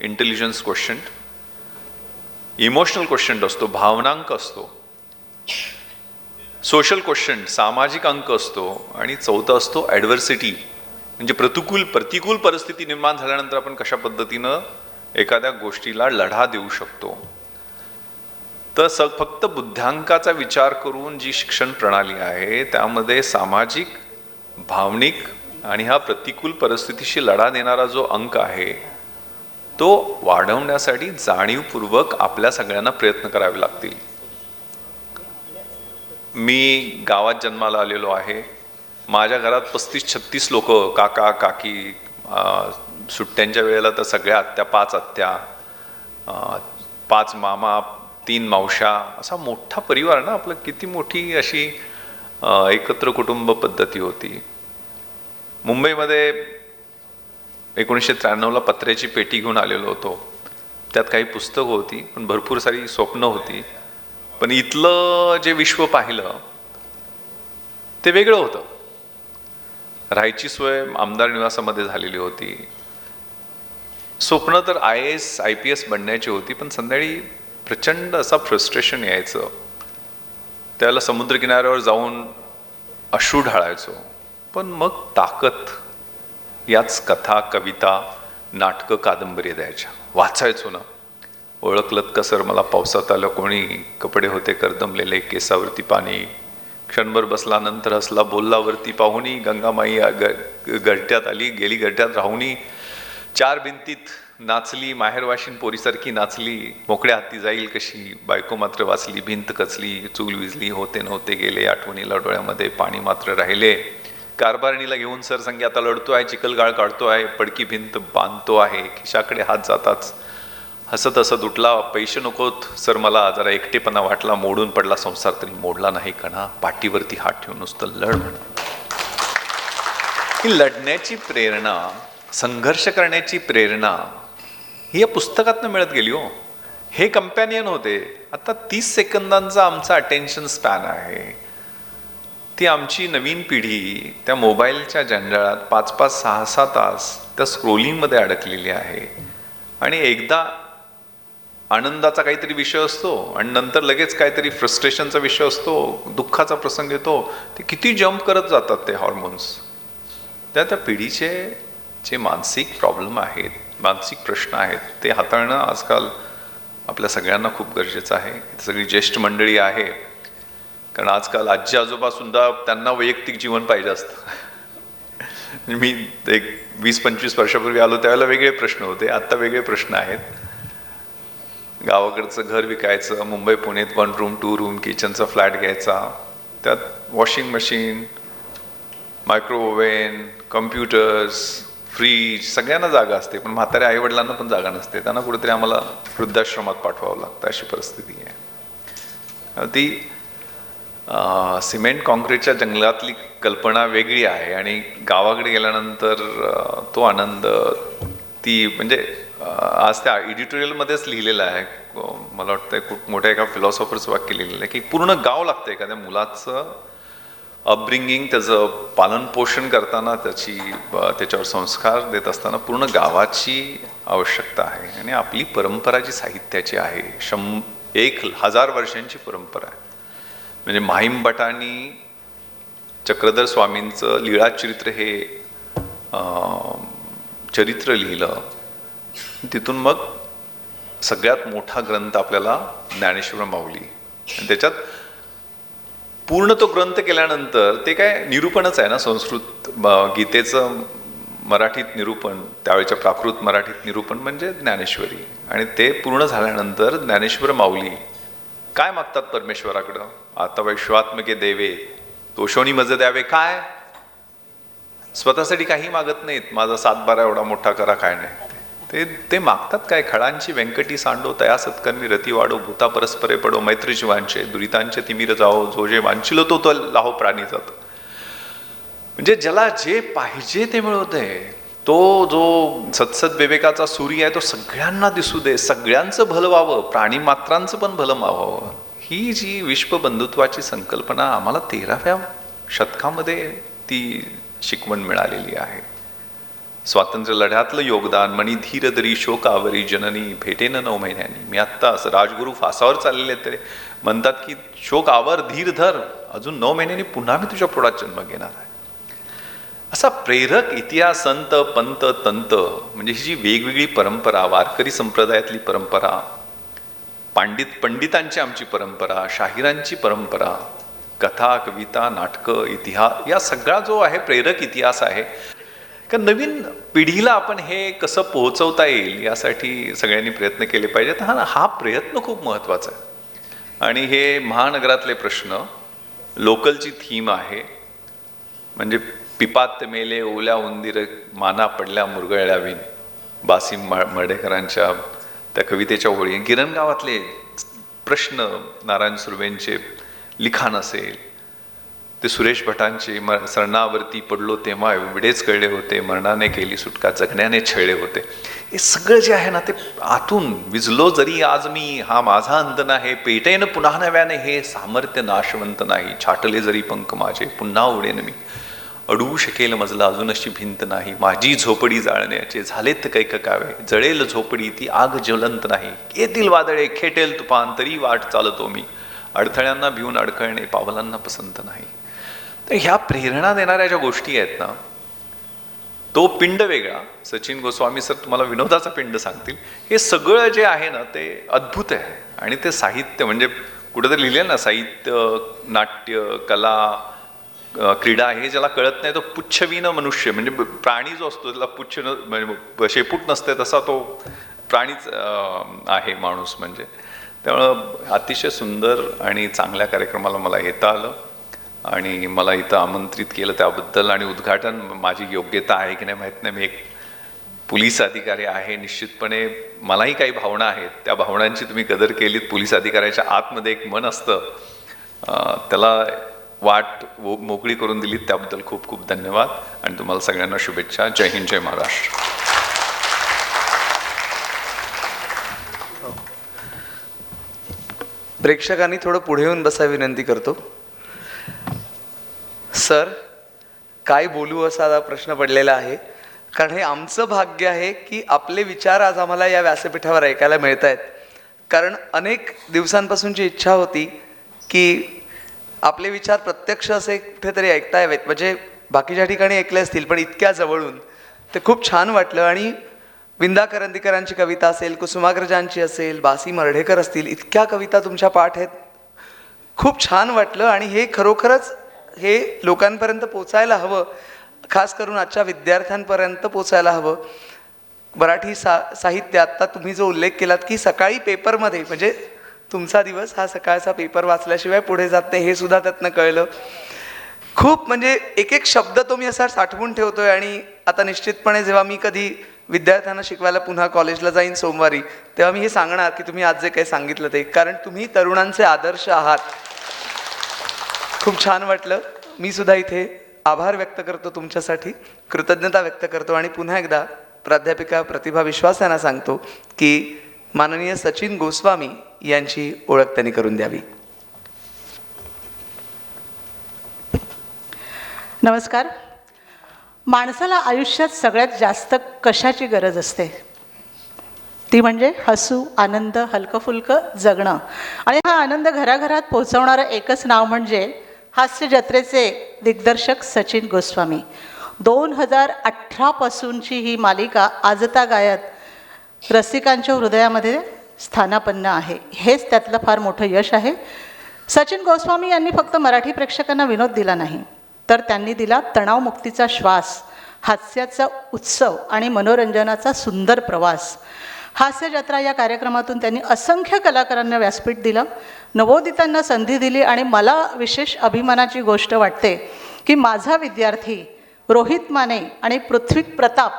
इंटेलिजन्स क्वेश्चंट, इमोशनल क्वेश्चंट असतो, भावनांक असतो, सोशल क्वेश्चंट सामाजिक अंक असतो आणि 4था असतो ॲडव्हर्सिटी, म्हणजे प्रतिकूल परिस्थिती निर्माण झाल्यानंतर आपण कशा पद्धतीनं एखाद्या गोष्टीला लढा देऊ शकतो. तर फक्त बुद्ध्यांकाचा विचार करून जी शिक्षण प्रणाली आहे त्यामध्ये सामाजिक, भावनिक आणि हा प्रतिकूल परिस्थितीशी लढा देणारा जो अंक आहे तो वाढवण्यासाठी जाणीवपूर्वक आपल्या सगळ्यांना प्रयत्न करावे लागतील. मी गावात जन्माला आलेलो आहे. माझ्या घरात 35-36 लोक, काका काकी, सुट्ट्यांच्या वेळेला तर सगळ्या आत्या, 5 आत्या, 5 मामा, 3 मावश्या, असा मोठा परिवार ना आपलं. किती मोठी अशी एकत्र कुटुंब पद्धती होती. मुंबईमध्ये 1993ला पत्र्याची पेटी घेऊन आलेलो होतो. त्यात काही पुस्तकं होती पण भरपूर सारी स्वप्न होती. पण इथलं जे विश्व पाहिलं ते वेगळं होतं. राहायची सोय आमदार निवासामध्ये झालेली होती. स्वप्न तर IAS IPS बनण्याची होती, पण संध्याकाळी प्रचंड असा फ्रस्ट्रेशन यायचं. त्याला समुद्रकिनाऱ्यावर जाऊन अश्रू ढाळायचो. पण मग ताकद याच कथा, कविता, नाटकं, कादंबरी द्यायच्या. वाचायचो ना. ओळखलत का सर मला पावसात आलं कोणी, कपडे होते करदमलेले, केसावरती पाणी, क्षणभर बसला नंतर हसला, बोललावरती पाहुणी, गंगामाई गरट्यात आली, गेली गरट्यात राहुणी, 4 भिंतीत नाचली, माहेरवाशीन पोरीसारखी नाचली, मोकळ्या हाती जाईल कशी, बायको मात्र वाचली, भिंत कचली, चूल विजली, होते नव्हते गेले, आठवणीला डोळ्यामध्ये पाणी मात्र राहिले, कारभारणीला घेऊन सर संगी आता लढतो आहे, चिखलगाळ काढतो आहे, पडकी भिंत बांधतो आहे, खिशाकडे हात जाताच हसत हसत उठला, पैसे नकोत सर मला, जरा एकटेपणा वाटला, मोडून पडला संसार तरी मोडला नाही कणा, पाठीवरती हात ठेवून नुसतं लढ. ही लढण्याची प्रेरणा, संघर्ष करण्याची प्रेरणा ही या पुस्तकातनं मिळत गेली हो. हे कंपॅनियन होते. आता 30 सेकंदांचा आमचा अटेन्शन स्पॅन आहे. ती आमची नवीन पिढी त्या मोबाईलच्या जंजाळात 5-5, 6-6 तास त्या स्क्रोलिंगमध्ये अडकलेली आहे. आणि एकदा आनंदाचा काहीतरी विषय असतो आणि नंतर लगेच काहीतरी फ्रस्ट्रेशनचा विषय असतो, दुःखाचा प्रसंग येतो, ते किती जम्प करत जातात ते हॉर्मोन्स. त्या पिढीचे जे मानसिक प्रॉब्लेम आहेत, मानसिक प्रश्न आहेत, ते हाताळणं आजकाल आपल्या सगळ्यांना खूप गरजेचं आहे. सगळी ज्येष्ठ मंडळी आहे, कारण आजकाल आजी आजोबा सुद्धा त्यांना वैयक्तिक जीवन पाहिजे असतं. मी एक 20-25 वर्षापूर्वी आलो त्यावेळेला वेगळे प्रश्न होते, आत्ता वेगळे प्रश्न आहेत. गावाकडचं घर विकायचं, मुंबई पुण्यात 1 रूम 2 रूम किचनचा फ्लॅट घ्यायचा, त्यात washing machine, micro oven, computers, fridge, सगळ्यांना जागा असते, पण म्हाताऱ्या आईवडिलांना पण जागा नसते. त्यांना कुठेतरी आम्हाला वृद्धाश्रमात पाठवावं लागतं, अशी परिस्थिती आहे. ती सिमेंट कॉन्क्रीटच्या जंगलातली कल्पना वेगळी आहे आणि गावाकडे गेल्यानंतर तो आनंद, ती म्हणजे आज त्या एडिटोरियलमध्येच लिहिलेलं आहे, मला वाटतं खूप मोठ्या एका फिलॉसॉफर्स वाक्य लिहिलेलं आहे की पूर्ण गाव लागतं एखाद्या मुलाचं अपब्रिंगिंग, त्याचं पालनपोषण करताना त्याच्यावर संस्कार देत असताना पूर्ण गावाची आवश्यकता आहे. आणि आपली परंपरा जी साहित्याची आहे 1000 वर्षांची परंपरा आहे. म्हणजे माहीम भटांनी चक्रधर स्वामींचं लीळा चरित्र हे चरित्र लिहिलं. तिथून मग सगळ्यात मोठा ग्रंथ आपल्याला ज्ञानेश्वर माऊली. आणि त्याच्यात पूर्ण तो ग्रंथ केल्यानंतर ते काय निरूपणच आहे ना. संस्कृत गीतेचं मराठीत निरूपण, त्यावेळेच्या प्राकृत मराठीत निरूपण म्हणजे ज्ञानेश्वरी. आणि ते पूर्ण झाल्यानंतर ज्ञानेश्वर माऊली काय मागतात परमेश्वराकडं? आता वैश्वात्मके देवे तोषोनी मज द्यावे. काय स्वतःसाठी काही मागत नाहीत, माझा 7-12 एवढा मोठा करा, काय नाही. ते मागतात काय? खळांची व्यंकटी सांडो तया सत्कर्मी रती वाढो, भूता परस्परे पडो मैत्रीची वांचे, दुरितांचे तिमिर जाओ, जो जे वांचिलो तो लाहो प्राणी जातो. म्हणजे ज्याला जे पाहिजे ते मिळवतंय, तो जो सत्सद विवेकाचा सूर्य आहे तो सगळ्यांना दिसू दे, सगळ्यांचं भलं व्हावं, प्राणी मात्रांचं पण भलं व्हावं. ही जी विश्वबंधुत्वाची संकल्पना आम्हाला 13व्या शतकामध्ये ती शिकवण मिळालेली आहे. स्वातंत्र्य लढ्यातलं योगदान मणी धीर दरी शोकावरी जननी भेटेन 9 महिन्यांनी. मी आत्ता असं राजगुरू फासावर चाललेले ते म्हणतात की शोक आवर धीर धर, अजून 9 महिन्यांनी पुन्हा मी तुझ्या पोटात जन्म घेणार आहे. असा प्रेरक इतिहास, संत पंत तंत, म्हणजे ही जी वेगवेगळी परंपरा, वारकरी संप्रदायातली परंपरा, पंडितांची आमची परंपरा, शाहिरांची परंपरा, कथा, कविता, नाटकं, इतिहास, या सगळा जो आहे प्रेरक इतिहास आहे. का नवीन पिढीला आपण हे कसं पोहोचवता येईल यासाठी सगळ्यांनी प्रयत्न केले पाहिजेत. हा प्रयत्न खूप महत्त्वाचा आहे. आणि हे महानगरातले प्रश्न, लोकलची थीम आहे. म्हणजे पिपात मेले ओल्या उंदीर, माना पडल्या मुरगळल्या विण, बासिम मर्ढेकरांच्या त्या कवितेच्या ओळी, गिरणगावातले प्रश्न, नारायण सुर्वेंचे लिखाण असेल, ते सुरेश भटांचे सरणावरती पडलो तेव्हा एवढेच कळले होते, मरणाने केली सुटका जगण्याने छळले होते. हे सगळं जे आहे ना ते आतून विजलो जरी आज मी, हा माझा अंत नाही, पेटेन पुन्हा नव्याने, हे सामर्थ्य नाशवंत नाही, छाटले जरी पंख माझे पुन्हा उडेन मी, अडवू शकेल मजला अजून अशी भिंत नाही, माझी झोपडी जाळण्याचे झालेत कैककावे, जळेल झोपडी ती आग ज्वलंत नाही, येतील वादळे खेटेल तुफान तरी वाट चालतो मी, अडथळ्यांना भिवून अडखळणे पावलांना पसंत नाही. तर ह्या प्रेरणा देणाऱ्या ज्या गोष्टी आहेत ना, तो पिंड वेगळा. सचिन गोस्वामी सर तुम्हाला विनोदाचा पिंड सांगतील. हे सगळं जे आहे ना ते अद्भुत आहे. आणि ते साहित्य म्हणजे कुठेतरी लिहिले ना, साहित्य, नाट्य, कला, क्रीडा, हे ज्याला कळत नाही तो पुच्छवीन मनुष्य, म्हणजे प्राणी जो असतो त्याला पुच्छ म्हणजे शेपूट नसते तसा तो प्राणीच आहे माणूस. म्हणजे त्यामुळं अतिशय सुंदर आणि चांगल्या कार्यक्रमाला मला येता आलं आणि मला इथं आमंत्रित केलं त्याबद्दल. आणि उद्घाटन माझी योग्यता आहे की नाही माहीत नाही, मी एक पोलीस अधिकारी आहे, निश्चितपणे मलाही काही भावना आहेत, त्या भावनांची तुम्ही कदर केलीत. पोलीस अधिकाऱ्याच्या आतमध्ये एक मन असतं, त्याला वाट मोकळी करून दिलीत, त्याबद्दल खूप खूप धन्यवाद. आणि तुम्हाला सगळ्यांना शुभेच्छा. जय हिंद, जय महाराष्ट्र. प्रेक्षकांनी थोडं पुढे येऊन बसा विनंती करतो. सर, काय बोलू असा आता प्रश्न पडलेला आहे, कारण हे आमचं भाग्य आहे की आपले विचार आज आम्हाला या व्यासपीठावर ऐकायला मिळत आहेत. कारण अनेक दिवसांपासूनची इच्छा होती की आपले विचार प्रत्यक्ष असे कुठेतरी ऐकता यावेत. म्हणजे बाकीच्या ठिकाणी ऐकले असतील पण इतक्या जवळून ते खूप छान वाटलं. आणि विंदा करंदीकरांची कविता असेल, कुसुमाग्रजांची असेल, बासी मर्ढेकर असतील, इतक्या कविता तुमच्या पाठ आहेत, खूप छान वाटलं. आणि हे खरोखरच हे लोकांपर्यंत पोचायला हवं, खास करून आजच्या विद्यार्थ्यांपर्यंत पोचायला हवं. मराठी साहित्य, आत्ता तुम्ही जो उल्लेख केलात की सकाळी पेपरमध्ये, म्हणजे तुमचा दिवस हा सकाळचा पेपर वाचल्याशिवाय पुढे जात नाही, हे सुद्धा त्यातनं कळलं. खूप म्हणजे एक एक शब्द तो मी असा साठवून ठेवतोय. आणि आता निश्चितपणे जेव्हा मी कधी विद्यार्थ्यांना शिकवायला पुन्हा कॉलेजला जाईन सोमवारी, तेव्हा मी हे सांगणार की तुम्ही आज जे काही सांगितलं ते, कारण तुम्ही तरुणांचे आदर्श आहात. खूप छान वाटलं. मी सुद्धा इथे आभार व्यक्त करतो तुमच्यासाठी, कृतज्ञता व्यक्त करतो. आणि पुन्हा एकदा प्राध्यापिका प्रतिभा विश्वास यांना सांगतो की माननीय सचिन गोस्वामी यांची ओळख त्यांनी करून द्यावी. नमस्कार. माणसाला आयुष्यात सगळ्यात जास्त कशाची गरज असते? ती म्हणजे हसू, आनंद, हलकंफुलकं जगणं. आणि हा आनंद घराघरात पोहोचवणारं एकच नाव म्हणजे हास्य जत्रेचे दिग्दर्शक सचिन गोस्वामी. 2018पासूनची ही मालिका आजतागायत रसिकांच्या हृदयामध्ये स्थानापन्न आहे. हेच त्यातलं फार मोठं यश आहे. सचिन गोस्वामी यांनी फक्त मराठी प्रेक्षकांना विनोद दिला नाही, तर त्यांनी दिला तणावमुक्तीचा श्वास, हास्याचा उत्सव आणि मनोरंजनाचा सुंदर प्रवास. हास्य जत्रा या कार्यक्रमातून त्यांनी असंख्य कलाकारांना व्यासपीठ दिलं, नवोदितांना संधी दिली. आणि मला विशेष अभिमानाची गोष्ट वाटते की माझा विद्यार्थी रोहित माने आणि पृथ्वी प्रताप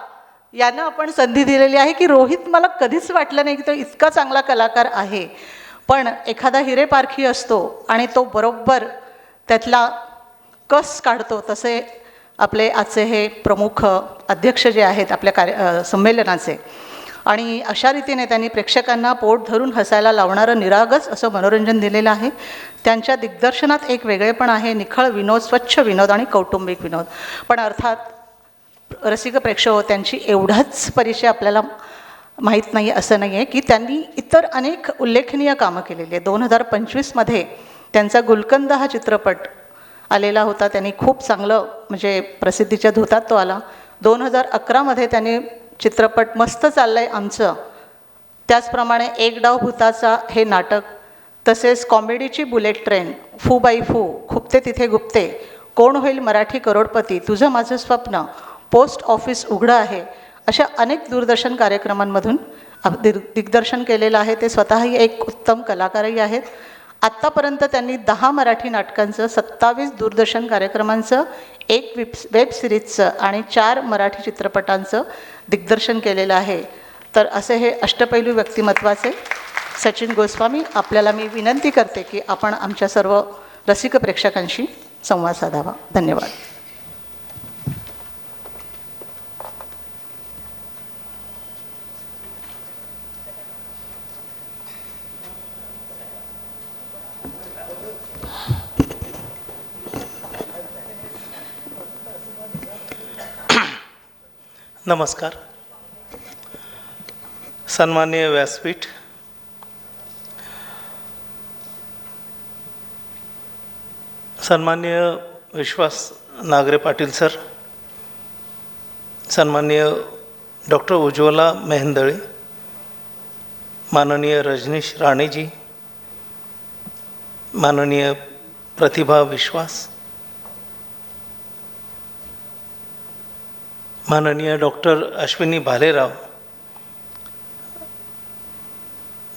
यांना आपण संधी दिलेली आहे. की रोहित मला कधीच वाटलं नाही की तो इतका चांगला कलाकार आहे, पण एखादा हिरेपारखी असतो आणि तो बरोबर त्यातला कस काढतो. तसे आपले आजचे हे प्रमुख अध्यक्ष जे आहेत आपल्या संमेलनाचे, आणि अशा रीतीने त्यांनी प्रेक्षकांना पोट धरून हसायला लावणारं निरागस असं मनोरंजन दिलेलं आहे. त्यांच्या दिग्दर्शनात एक वेगळेपण आहे, निखळ विनोद, स्वच्छ विनोद आणि कौटुंबिक विनोद. पण अर्थात रसिक प्रेक्षक त्यांची एवढाच परिचय आपल्याला माहीत नाही असं नाही आहे की त्यांनी इतर अनेक उल्लेखनीय कामं केलेली आहे. 2025मध्ये त्यांचा गुलकंद हा चित्रपट आलेला होता. त्यांनी खूप चांगलं म्हणजे प्रसिद्धीच्या धुतात तो आला. 2011मध्ये त्यांनी चित्रपट मस्त चाललंय आमचं, त्याचप्रमाणे एक डाव भूताचा हे नाटक, तसेच कॉमेडीची बुलेट ट्रेन, फू बाई फू, खुपते तिथे गुप्ते, कोण होईल मराठी करोडपती, तुझं माझं स्वप्न, पोस्ट ऑफिस उघडं आहे, अशा अनेक दूरदर्शन कार्यक्रमांमधून दिग्दर्शन केलेलं आहे. ते स्वतःही एक उत्तम कलाकारही आहेत. आत्तापर्यंत त्यांनी 10 मराठी नाटकांचं, 27 दूरदर्शन कार्यक्रमांचं, 1 वेब सिरीजचं आणि 4 मराठी चित्रपटांचं दिग्दर्शन केलेलं आहे. तर असे हे अष्टपैलू व्यक्तिमत्वाचे सचिन गोस्वामी, आपल्याला मी विनंती करते की आपण आमच्या सर्व रसिक प्रेक्षकांशी संवाद साधावा. धन्यवाद. नमस्कार. सन्माननीय व्यासपीठ, सन्माननीय विश्वास नागरे पाटील सर, सन्माननीय डॉक्टर उज्ज्वला मेहेंदळे, माननीय रजनीश राणेजी, माननीय प्रतिभा विश्वास, माननीय डॉक्टर अश्विनी भालेराव,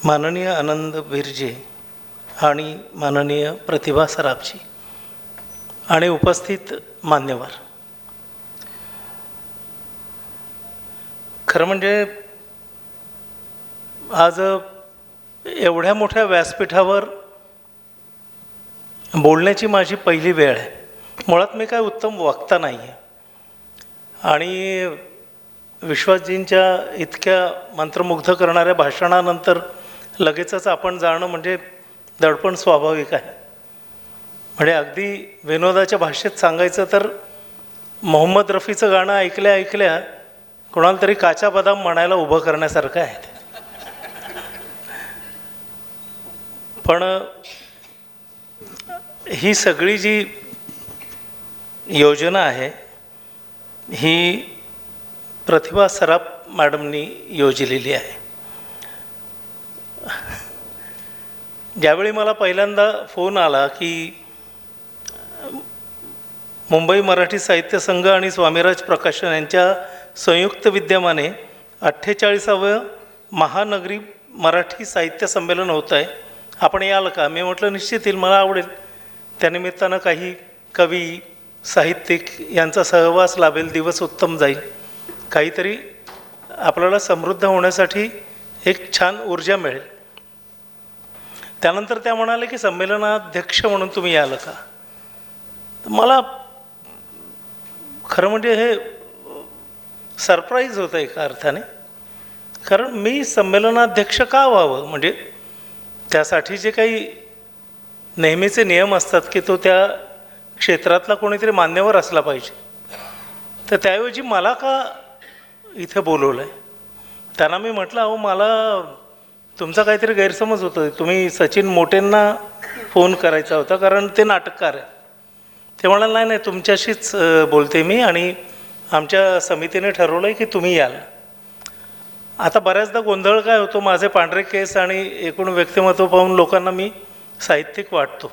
माननीय आनंद बिर्जे आणि माननीय प्रतिभा सराफजी आणि उपस्थित मान्यवर, खरं म्हणजे आज एवढ्या मोठ्या व्यासपीठावर बोलण्याची माझी पहिली वेळ आहे. मुळात मी काय उत्तम वक्ता नाही आहे आणि विश्वासजींच्या इतक्या मंत्रमुग्ध करणाऱ्या भाषणानंतर लगेचच आपण जाणं म्हणजे दडपण स्वाभाविक आहे. म्हणजे अगदी विनोदाच्या भाषेत सांगायचं तर मोहम्मद रफीचं गाणं ऐकल्या ऐकल्या कोणाला तरी काचा बदाम म्हणायला उभं करण्यासारखं आहे ते. पण ही सगळी जी योजना आहे ही प्रतिभा सराफ मॅडमनी योजलेली आहे. ज्यावेळी मला पहिल्यांदा फोन आला की मुंबई मराठी साहित्य संघ आणि स्वामीराज प्रकाशन यांच्या संयुक्त विद्यमाने 48वं महानगरी मराठी साहित्य संमेलन होतं आहे, आपण याल का? मी म्हटलं निश्चित येईल, मला आवडेल. त्यानिमित्तानं काही कवी, साहित्यिक यांचा सहवास लाभेल, दिवस उत्तम जाईल, काहीतरी आपल्याला समृद्ध होण्यासाठी एक छान ऊर्जा मिळेल. त्यानंतर त्या म्हणाले की संमेलनाध्यक्ष म्हणून तुम्ही याल का? मला खरं म्हणजे हे सरप्राईज होतं एका अर्थाने, कारण मी संमेलनाध्यक्ष का व्हावं? म्हणजे त्यासाठी जे काही नेहमीचे नियम असतात की तो त्या क्षेत्रातला कोणीतरी मान्यवर असला पाहिजे. तर त्याऐवजी मला का इथे बोलवलं आहे? त्यांना मी म्हटलं, अहो मला तुमचा काहीतरी गैरसमज होतो, तुम्ही सचिन मोटेंना फोन करायचा होता कारण ते नाटककार आहे. ते म्हणाले नाही नाही तुमच्याशीच बोलते मी आणि आमच्या समितीने ठरवलं आहे की तुम्ही याल. आता बऱ्याचदा गोंधळ काय होतो, माझे पांढरे केस आणि एकूण व्यक्तिमत्व पाहून लोकांना मी साहित्यिक वाटतो.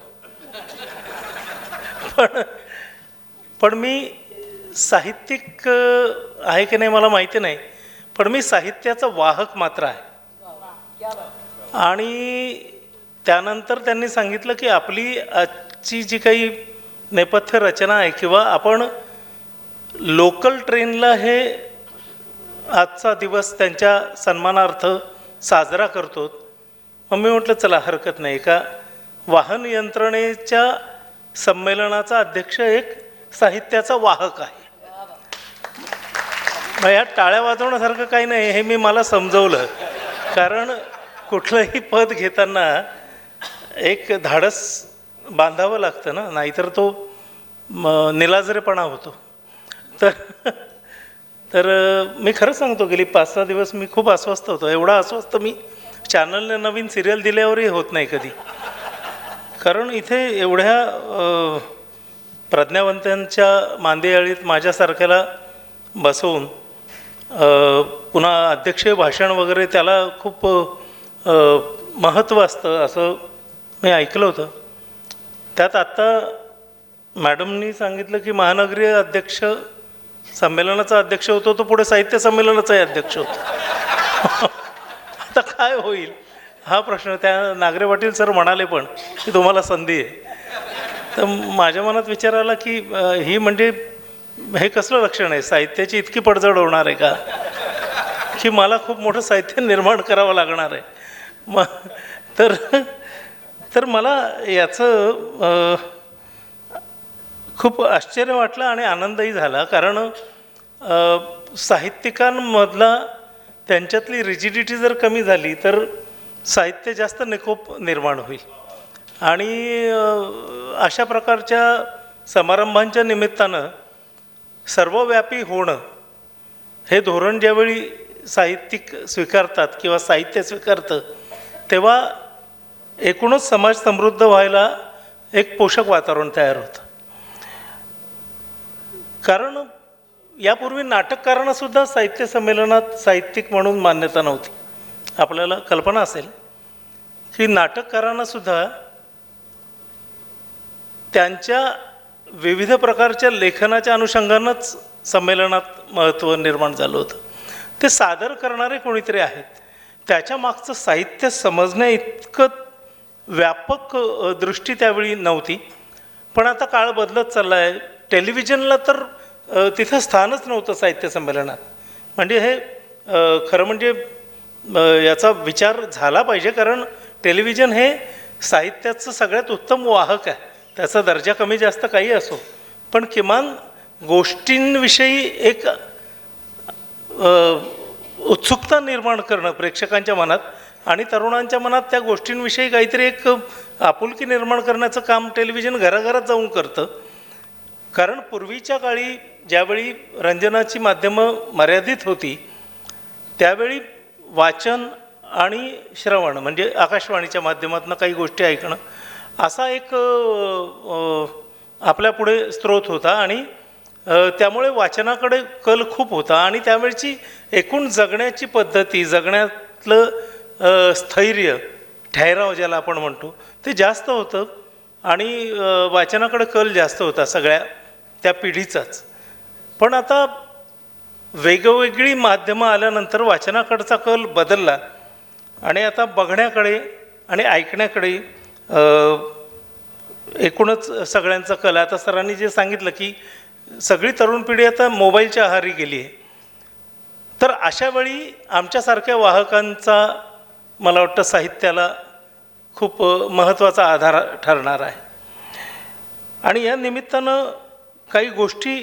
पण मी साहित्यिक आहे की नाही मला माहिती नाही, पण मी साहित्याचा वाहक मात्र आहे. आणि त्यानंतर त्यांनी सांगितलं की आपली आजची जी काही नेपथ्य रचना आहे किंवा आपण लोकल ट्रेनला हे आजचा दिवस त्यांच्या सन्मानार्थ साजरा करतो. मग मी म्हटलं चला हरकत नाही, का वाहन यंत्रणेच्या संमेलनाचा अध्यक्ष एक साहित्याचा वाहक आहे. मग यात टाळ्या वाजवण्यासारखं काही नाही हे मी मला समजवलं, कारण कुठलंही पद घेताना एक धाडस बांधावं लागतं ना, नाहीतर तो निलाजरेपणा होतो. तर मी खरं सांगतो गेली 5-6 दिवस मी खूप अस्वस्थ होतो. एवढा अस्वस्थ मी चॅनलने नवीन सिरियल दिल्यावरही होत नाही कधी, कारण इथे एवढ्या प्रज्ञावंतांच्या मांदियाळीत माझ्यासारख्याला बसवून पुन्हा अध्यक्षीय भाषण वगैरे त्याला खूप महत्त्व असतं असं मी ऐकलं होतं. त्यात आत्ता मॅडमनी सांगितलं की महानगरीय अध्यक्ष संमेलनाचा अध्यक्ष होतो, तो पुढे साहित्य संमेलनाचाही अध्यक्ष होतो. आता काय होईल हा प्रश्न. त्या नागरे पाटील सर म्हणाले पण की तुम्हाला संधी आहे. तर माझ्या मनात विचार आला की ही म्हणजे हे कसलं लक्षण आहे, साहित्याची इतकी पडझड होणार आहे का की मला खूप मोठं साहित्य निर्माण करावं लागणार आहे. तर मला याचं खूप आश्चर्य वाटलं आणि आनंदही झाला, कारण साहित्यिकांमधला त्यांच्यातली रिजिडिटी जर कमी झाली तर साहित्य जास्त निकोप निर्माण होईल. आणि अशा प्रकारच्या समारंभांच्या निमित्तानं सर्वव्यापी होणं हे धोरण ज्यावेळी साहित्यिक स्वीकारतात किंवा साहित्य स्वीकारतं तेव्हा एकूणच समाज समृद्ध व्हायला एक पोषक वातावरण तयार होतं. कारण यापूर्वी नाटककारांनासुद्धा साहित्य संमेलनात साहित्यिक म्हणून मान्यता नव्हती. आपल्याला कल्पना असेल की नाटककारांनासुद्धा त्यांच्या विविध प्रकारच्या लेखनाच्या अनुषंगानंच संमेलनात महत्त्व निर्माण झालं होतं. ते सादर करणारे कोणीतरी आहेत, त्याच्या मागचं साहित्य समजण्या इतकं व्यापक दृष्टी त्यावेळी नव्हती. पण आता काळ बदलत चालला आहे. टेलिव्हिजनला तर तिथं स्थानच नव्हतं साहित्य संमेलनात. म्हणजे हे खरं म्हणजे याचा विचार झाला पाहिजे, कारण टेलिव्हिजन हे साहित्याचं सगळ्यात उत्तम वाहक आहे. त्याचा दर्जा कमी जास्त काही असो, पण किमान गोष्टींविषयी एक उत्सुकता निर्माण करणं प्रेक्षकांच्या मनात आणि तरुणांच्या मनात त्या गोष्टींविषयी काहीतरी एक आपुलकी निर्माण करण्याचं काम टेलिव्हिजन घराघरात जाऊन करतं. कारण पूर्वीच्या काळी ज्यावेळी रंजनाची माध्यमं मर्यादित होती त्यावेळी वाचन आणि श्रवण म्हणजे आकाशवाणीच्या माध्यमातून काही गोष्टी ऐकणं असा एक आपल्यापुढे स्रोत होता आणि त्यामुळे वाचनाकडे कल खूप होता आणि त्यावेळची एकूण जगण्याची पद्धती, जगण्यातलं स्थैर्य, ठहराव ज्याला आपण म्हणतो ते जास्त होतं आणि वाचनाकडे कल जास्त होता सगळ्या त्या पिढीचाच. पण आता वेगवेगळी माध्यमं आल्यानंतर वाचनाकडचा कल बदलला आणि आता बघण्याकडे आणि ऐकण्याकडे एकूणच सगळ्यांचा कल. आता सरांनी जे सांगितलं की सगळी तरुण पिढी आता मोबाईलच्या आहारी गेली आहे, तर अशावेळी आमच्यासारख्या वाहकांचा मला वाटतं साहित्याला खूप महत्त्वाचा आधार ठरणार आहे. आणि या निमित्तानं काही गोष्टी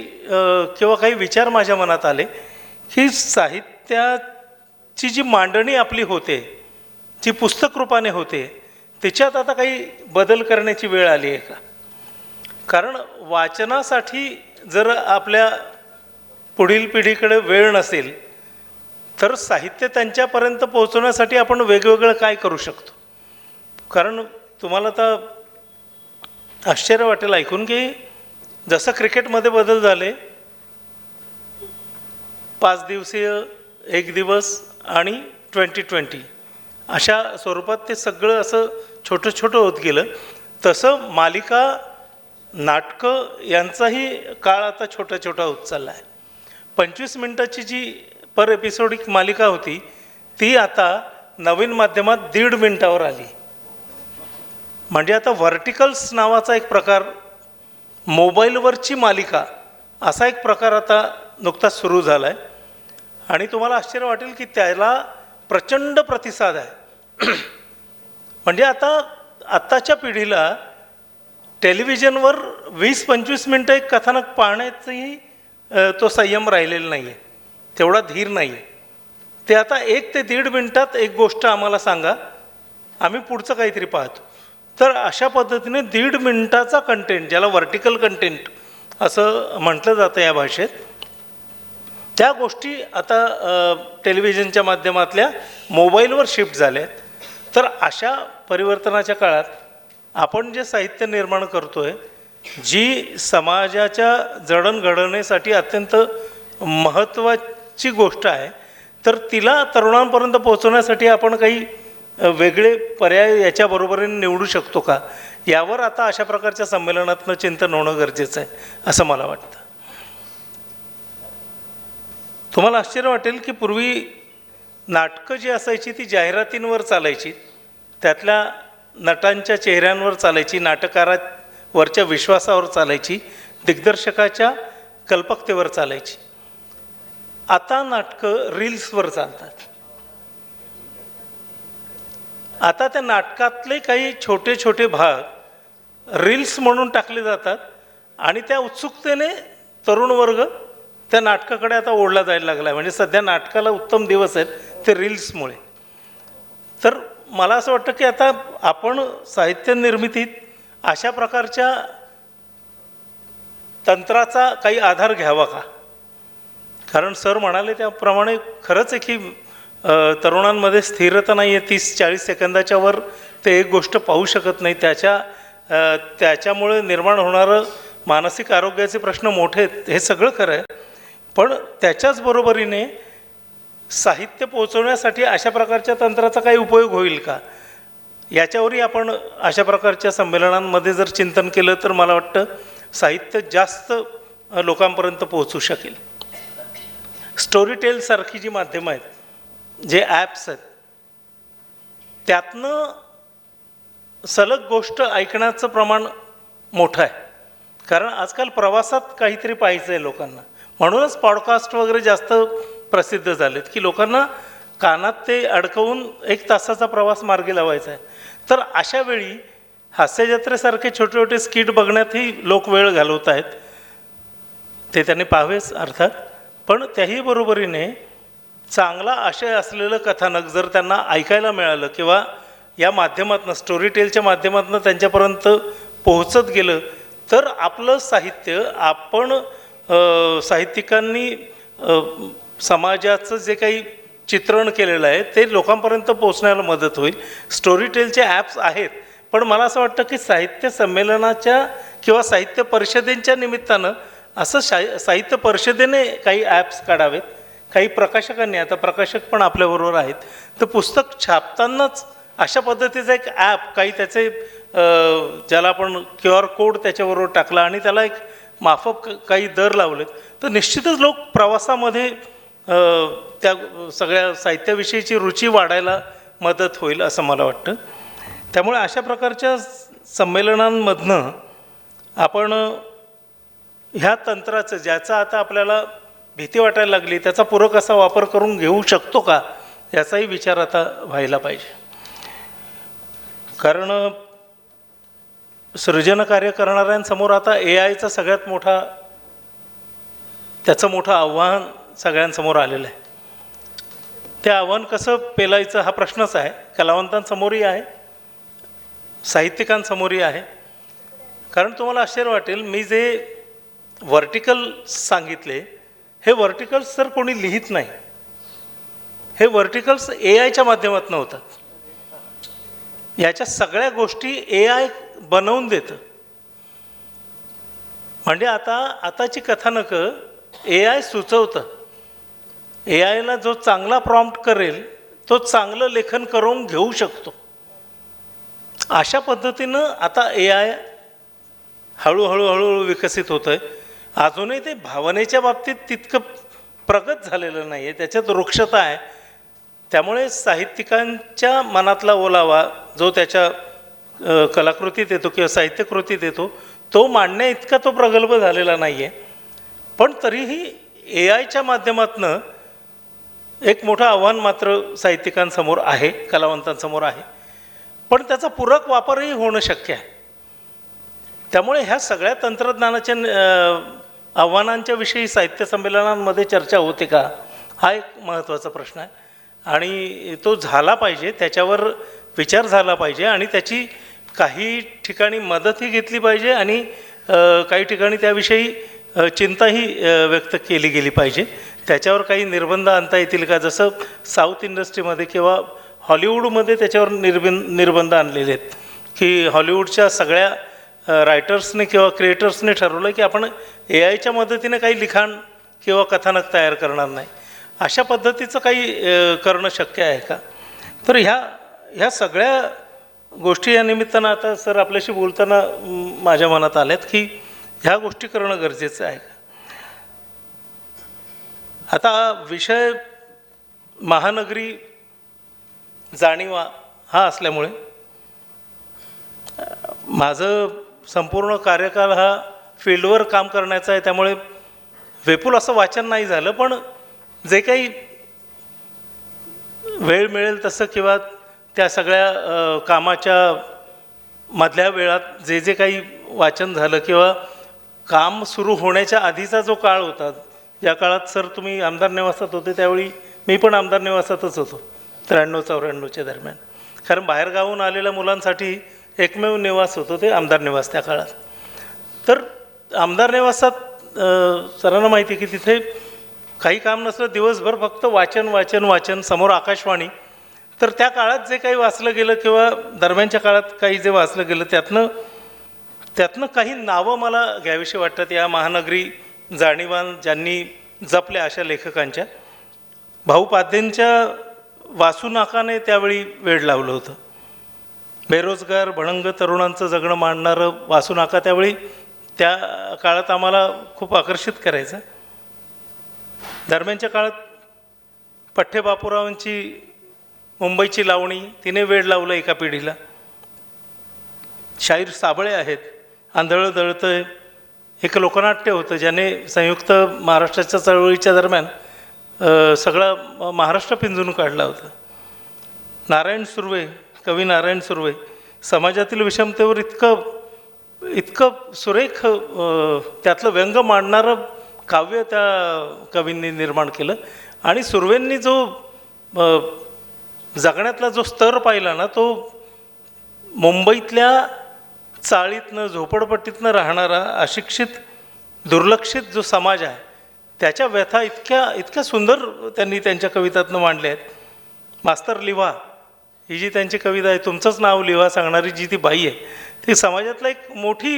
किंवा काही विचार माझ्या मनात आले की साहित्याची जी मांडणी आपली होते, जी पुस्तक रूपाने होते, त्याच्यात आता काही बदल करण्याची वेळ आली आहे का? कारण वाचनासाठी जर आपल्या पुढील पिढीकडे वेळ नसेल तर साहित्य त्यांच्यापर्यंत पोहोचवण्यासाठी आपण वेगवेगळं काय करू शकतो. कारण तुम्हाला तर आश्चर्य वाटेल ऐकून की जसं क्रिकेटमध्ये बदल झाले, 5 दिवसीय, 1 दिवस आणि 2020 अशा स्वरूपात ते सगळं असं छोटं छोटं होत गेलं, तसं मालिका, नाटकं यांचाही काळ आता छोटा छोटा होत चालला आहे. 25 मिनटाची जी पर एपिसोडिक मालिका होती ती आता नवीन माध्यमात 1.5 मिनटावर आली. म्हणजे आता व्हर्टिकल्स नावाचा एक प्रकार, मोबाईलवरची मालिका असा एक प्रकार आता नुकताच सुरू झाला आहे. आणि तुम्हाला आश्चर्य वाटेल की त्याला प्रचंड प्रतिसाद आहे. म्हणजे आत्ताच्या पिढीला टेलिव्हिजनवर 20-25 मिनटं एक कथानक पाहण्याचाही तो संयम राहिलेला नाही आहे, तेवढा धीर नाही आहे. ते आता 1 ते 1.5 मिनटात एक गोष्ट आम्हाला सांगा, आम्ही पुढचं काहीतरी पाहतो. तर अशा पद्धतीने 1.5 मिनटाचा कंटेंट, ज्याला व्हर्टिकल कंटेंट असं म्हटलं जातं या भाषेत, त्या गोष्टी आता टेलिव्हिजनच्या माध्यमातल्या मोबाईलवर शिफ्ट झाल्या आहेत. तर अशा परिवर्तनाच्या काळात आपण जे साहित्य निर्माण करतो आहे, जी समाजाच्या जडणघडणीसाठी अत्यंत महत्त्वाची गोष्ट आहे, तर तिला तरुणांपर्यंत पोहोचवण्यासाठी आपण काही वेगळे पर्याय याच्याबरोबरीने निवडू शकतो का, यावर आता अशा प्रकारच्या संमेलनातनं चिंतन होणं गरजेचं आहे असं मला वाटतं. तुम्हाला आश्चर्य वाटेल की पूर्वी नाटकं जी असायची ती जाहिरातींवर चालायची, त्यातल्या नटांच्या चेहऱ्यांवर चालायची, नाटकारावरच्या विश्वासावर चालायची, दिग्दर्शकाच्या कल्पकतेवर चालायची. आता नाटकं रील्सवर चालतात. आता त्या नाटकातले काही छोटे छोटे भाग रील्स म्हणून टाकले जातात आणि त्या उत्सुकतेने तरुण वर्ग त्या नाटकाकडे आता ओढला जायला लागला आहे. म्हणजे सध्या नाटकाला उत्तम दिवस आहेत ते रील्समुळे. तर मला असं वाटतं की आता आपण साहित्य निर्मितीत अशा प्रकारच्या तंत्राचा काही आधार घ्यावा का. कारण सर म्हणाले त्याप्रमाणे खरंच आहे की तरुणांमध्ये स्थिरता नाही आहे. 30-40 सेकंदाच्या वर ते एक गोष्ट पाहू शकत नाही. त्याच्यामुळे निर्माण होणारं मानसिक आरोग्याचे प्रश्न मोठे आहेत, हे सगळं खरं आहे. पण त्याच्याच बरोबरीने साहित्य पोहोचवण्यासाठी अशा प्रकारच्या तंत्राचा काही उपयोग होईल का, याच्यावरही आपण अशा प्रकारच्या संमेलनांमध्ये जर चिंतन केलं तर मला वाटतं साहित्य जास्त लोकांपर्यंत पोहोचू शकेल. स्टोरीटेलसारखी जी माध्यमं आहेत, जे ॲप्स आहेत, त्यातनं सलग गोष्ट ऐकण्याचं प्रमाण मोठं आहे. कारण आजकाल प्रवासात काहीतरी पाहायचं आहे लोकांना, म्हणूनच पॉडकास्ट वगैरे जास्त प्रसिद्ध झालेत की लोकांना कानात ते अडकवून 1 तासाचा प्रवास मार्गी लावायचा आहे. तर अशा वेळी हास्यजत्रेसारखे छोटे छोटे स्किट बघण्यातही लोक वेळ घालवत आहेत. ते त्यांनी पाहावेच अर्थात, पण त्याही बरोबरीने चांगला आशय असलेलं कथानक जर त्यांना ऐकायला मिळालं किंवा या माध्यमातून स्टोरीटेलच्या माध्यमातून त्यांच्यापर्यंत पोहोचत गेलं तर आपलं साहित्य, आपण साहित्यिकांनी समाजाचं जे काही चित्रण केलेलं आहे ते लोकांपर्यंत पोहोचण्याला मदत होईल. स्टोरीटेलचे ॲप्स आहेत, पण मला असं वाटतं की साहित्य संमेलनाच्या किंवा साहित्य परिषदेच्या निमित्तानं असं साहित्य परिषदेने काही ॲप्स काढावेत. काही प्रकाशकांनी, आता प्रकाशक पण आपल्याबरोबर आहेत, तर पुस्तक छापतानाच अशा पद्धतीचा एक ॲप, काही त्याचे ज्याला आपण QR कोड त्याच्याबरोबर टाकला आणि त्याला एक माफक काही दर लावलेत, तर निश्चितच लोक प्रवासामध्ये त्या सगळ्या साहित्याविषयीची रुची वाढायला मदत होईल असं मला वाटतं. त्यामुळे अशा प्रकारच्या संमेलनांमधनं आपण ह्या तंत्राचं, ज्याचा आता आपल्याला भीती वाटायला लागली, त्याचा पूरक असा वापर करून घेऊ शकतो का, याचाही विचार आता व्हायला पाहिजे. कारण सृजन कार्य करणाऱ्यांसमोर आता AIचा सगळ्यात मोठा, त्याचं मोठं आव्हान सगळ्यांसमोर आलेलं आहे. ते आव्हान कसं पेलायचं हा प्रश्नच आहे. कलावंतांसमोरही आहे, साहित्यिकांसमोरही आहे. कारण तुम्हाला आश्चर्य वाटेल, मी जे व्हर्टिकल सांगितले हे व्हर्टिकल्स तर कोणी लिहित नाही, हे व्हर्टिकल्स AI च्या माध्यमातून होतात. याच्या सगळ्या गोष्टी AI बनवून देतं. म्हणजे आताची कथानकं AI सुचवतं. AIला जो चांगला प्रॉम्प्ट करेल तो चांगलं लेखन करून घेऊ शकतो. अशा पद्धतीनं आता AI हळूहळू विकसित होतं आहे. अजूनही ते भावनेच्या बाबतीत तितकं प्रगत झालेलं नाही आहे, त्याच्यात वृक्षता आहे. त्यामुळे साहित्यिकांच्या मनातला ओलावा जो त्याच्या कलाकृतीत येतो किंवा साहित्यकृतीत येतो तो मांडण्या इतका तो प्रगल्भ झालेला नाही आहे. पण तरीही AI च्या माध्यमातून एक मोठं आव्हान मात्र साहित्यिकांसमोर आहे, कलावंतांसमोर आहे. पण त्याचा पूरक वापरही होणं शक्य आहे. त्यामुळे ह्या सगळ्या तंत्रज्ञानाच्या आव्हानांच्या विषयी साहित्य संमेलनांमध्ये चर्चा होते का, हा एक महत्त्वाचा प्रश्न आहे. आणि तो झाला पाहिजे, त्याच्यावर विचार झाला पाहिजे आणि त्याची काही ठिकाणी मदतही घेतली पाहिजे आणि काही ठिकाणी त्याविषयी चिंताही व्यक्त केली गेली पाहिजे. त्याच्यावर काही निर्बंध आणता येतील का, जसं साऊथ इंडस्ट्रीमध्ये किंवा हॉलिवूडमध्ये त्याच्यावर निर्बंध आणलेले आहेत की हॉलिवूडच्या सगळ्या रायटर्सने किंवा क्रिएटर्सने ठरवलं की आपण AI च्या मदतीने काही लिखाण किंवा कथानक तयार करणार नाही. अशा पद्धतीचं काही करणं शक्य आहे का? तर ह्या सगळ्या गोष्टी या निमित्तानं आता सर आपल्याशी बोलताना माझ्या मनात आल्यात की ह्या गोष्टी करणं गरजेचं आहे का. आता विषय महानगरी जाणीवा हा असल्यामुळे माझं संपूर्ण कार्यकाल हा फील्डवर काम करण्याचा आहे. त्यामुळे विपुल असं वाचन नाही झालं, पण जे काही वेळ मिळेल तसं किंवा त्या सगळ्या कामाच्या मधल्या वेळात जे काही वाचन झालं किंवा काम सुरू होण्याच्या आधीचा जो काळ होता, ज्या काळात सर तुम्ही आमदार निवासात होते त्यावेळी मी पण आमदार निवासातच होतो 93-94च्या दरम्यान. कारण बाहेरगावून आलेल्या मुलांसाठी एकमेव निवास होतो ते आमदार निवास त्या काळात. तर आमदार निवासात सरांना माहिती आहे की तिथे काही काम नसलं, दिवसभर फक्त वाचन वाचन वाचन, समोर आकाशवाणी. तर त्या काळात जे काही वाचलं गेलं किंवा दरम्यानच्या काळात काही जे वाचलं गेलं त्यातनं काही नावं मला घ्यावीशी वाटतात या महानगरी जाणीवान ज्यांनी जपल्या अशा लेखकांच्या. भाऊ पाध्येंच्या वासुनाकाने त्यावेळी वेड लावलं होतं. बेरोजगार भणंग तरुणांचं जगणं मांडणारं वासुनाका त्यावेळी त्या काळात आम्हाला खूप आकर्षित करायचं. दरम्यानच्या काळात पठ्ठे बापूरावांची मुंबईची लावणी तिने वेड लावलं एका पिढीला. शाहीर साबळे आहेत, आंधळं दळतं एक लोकनाट्य होतं ज्याने संयुक्त महाराष्ट्राच्या चळवळीच्या दरम्यान सगळा महाराष्ट्र पिंजून काढला होता. नारायण सुर्वे, कवी नारायण सुर्वे समाजातील विषमतेवर इतकं सुरेख त्यातलं व्यंग मांडणारं काव्य त्या कवींनी निर्माण केलं. आणि सुर्वेंनी जो जगण्यातला जो स्तर पाहिला ना, तो मुंबईतल्या चाळीतनं झोपडपट्टीतनं राहणारा अशिक्षित दुर्लक्षित जो समाज आहे त्याच्या व्यथा इतक्या सुंदर त्यांनी त्यांच्या कवितातनं मांडल्या आहेत. मास्तर लिव्हा ही जी त्यांची कविता आहे, तुमचंच नाव लिव्हा सांगणारी जी ती बाई आहे, ती समाजातला एक मोठी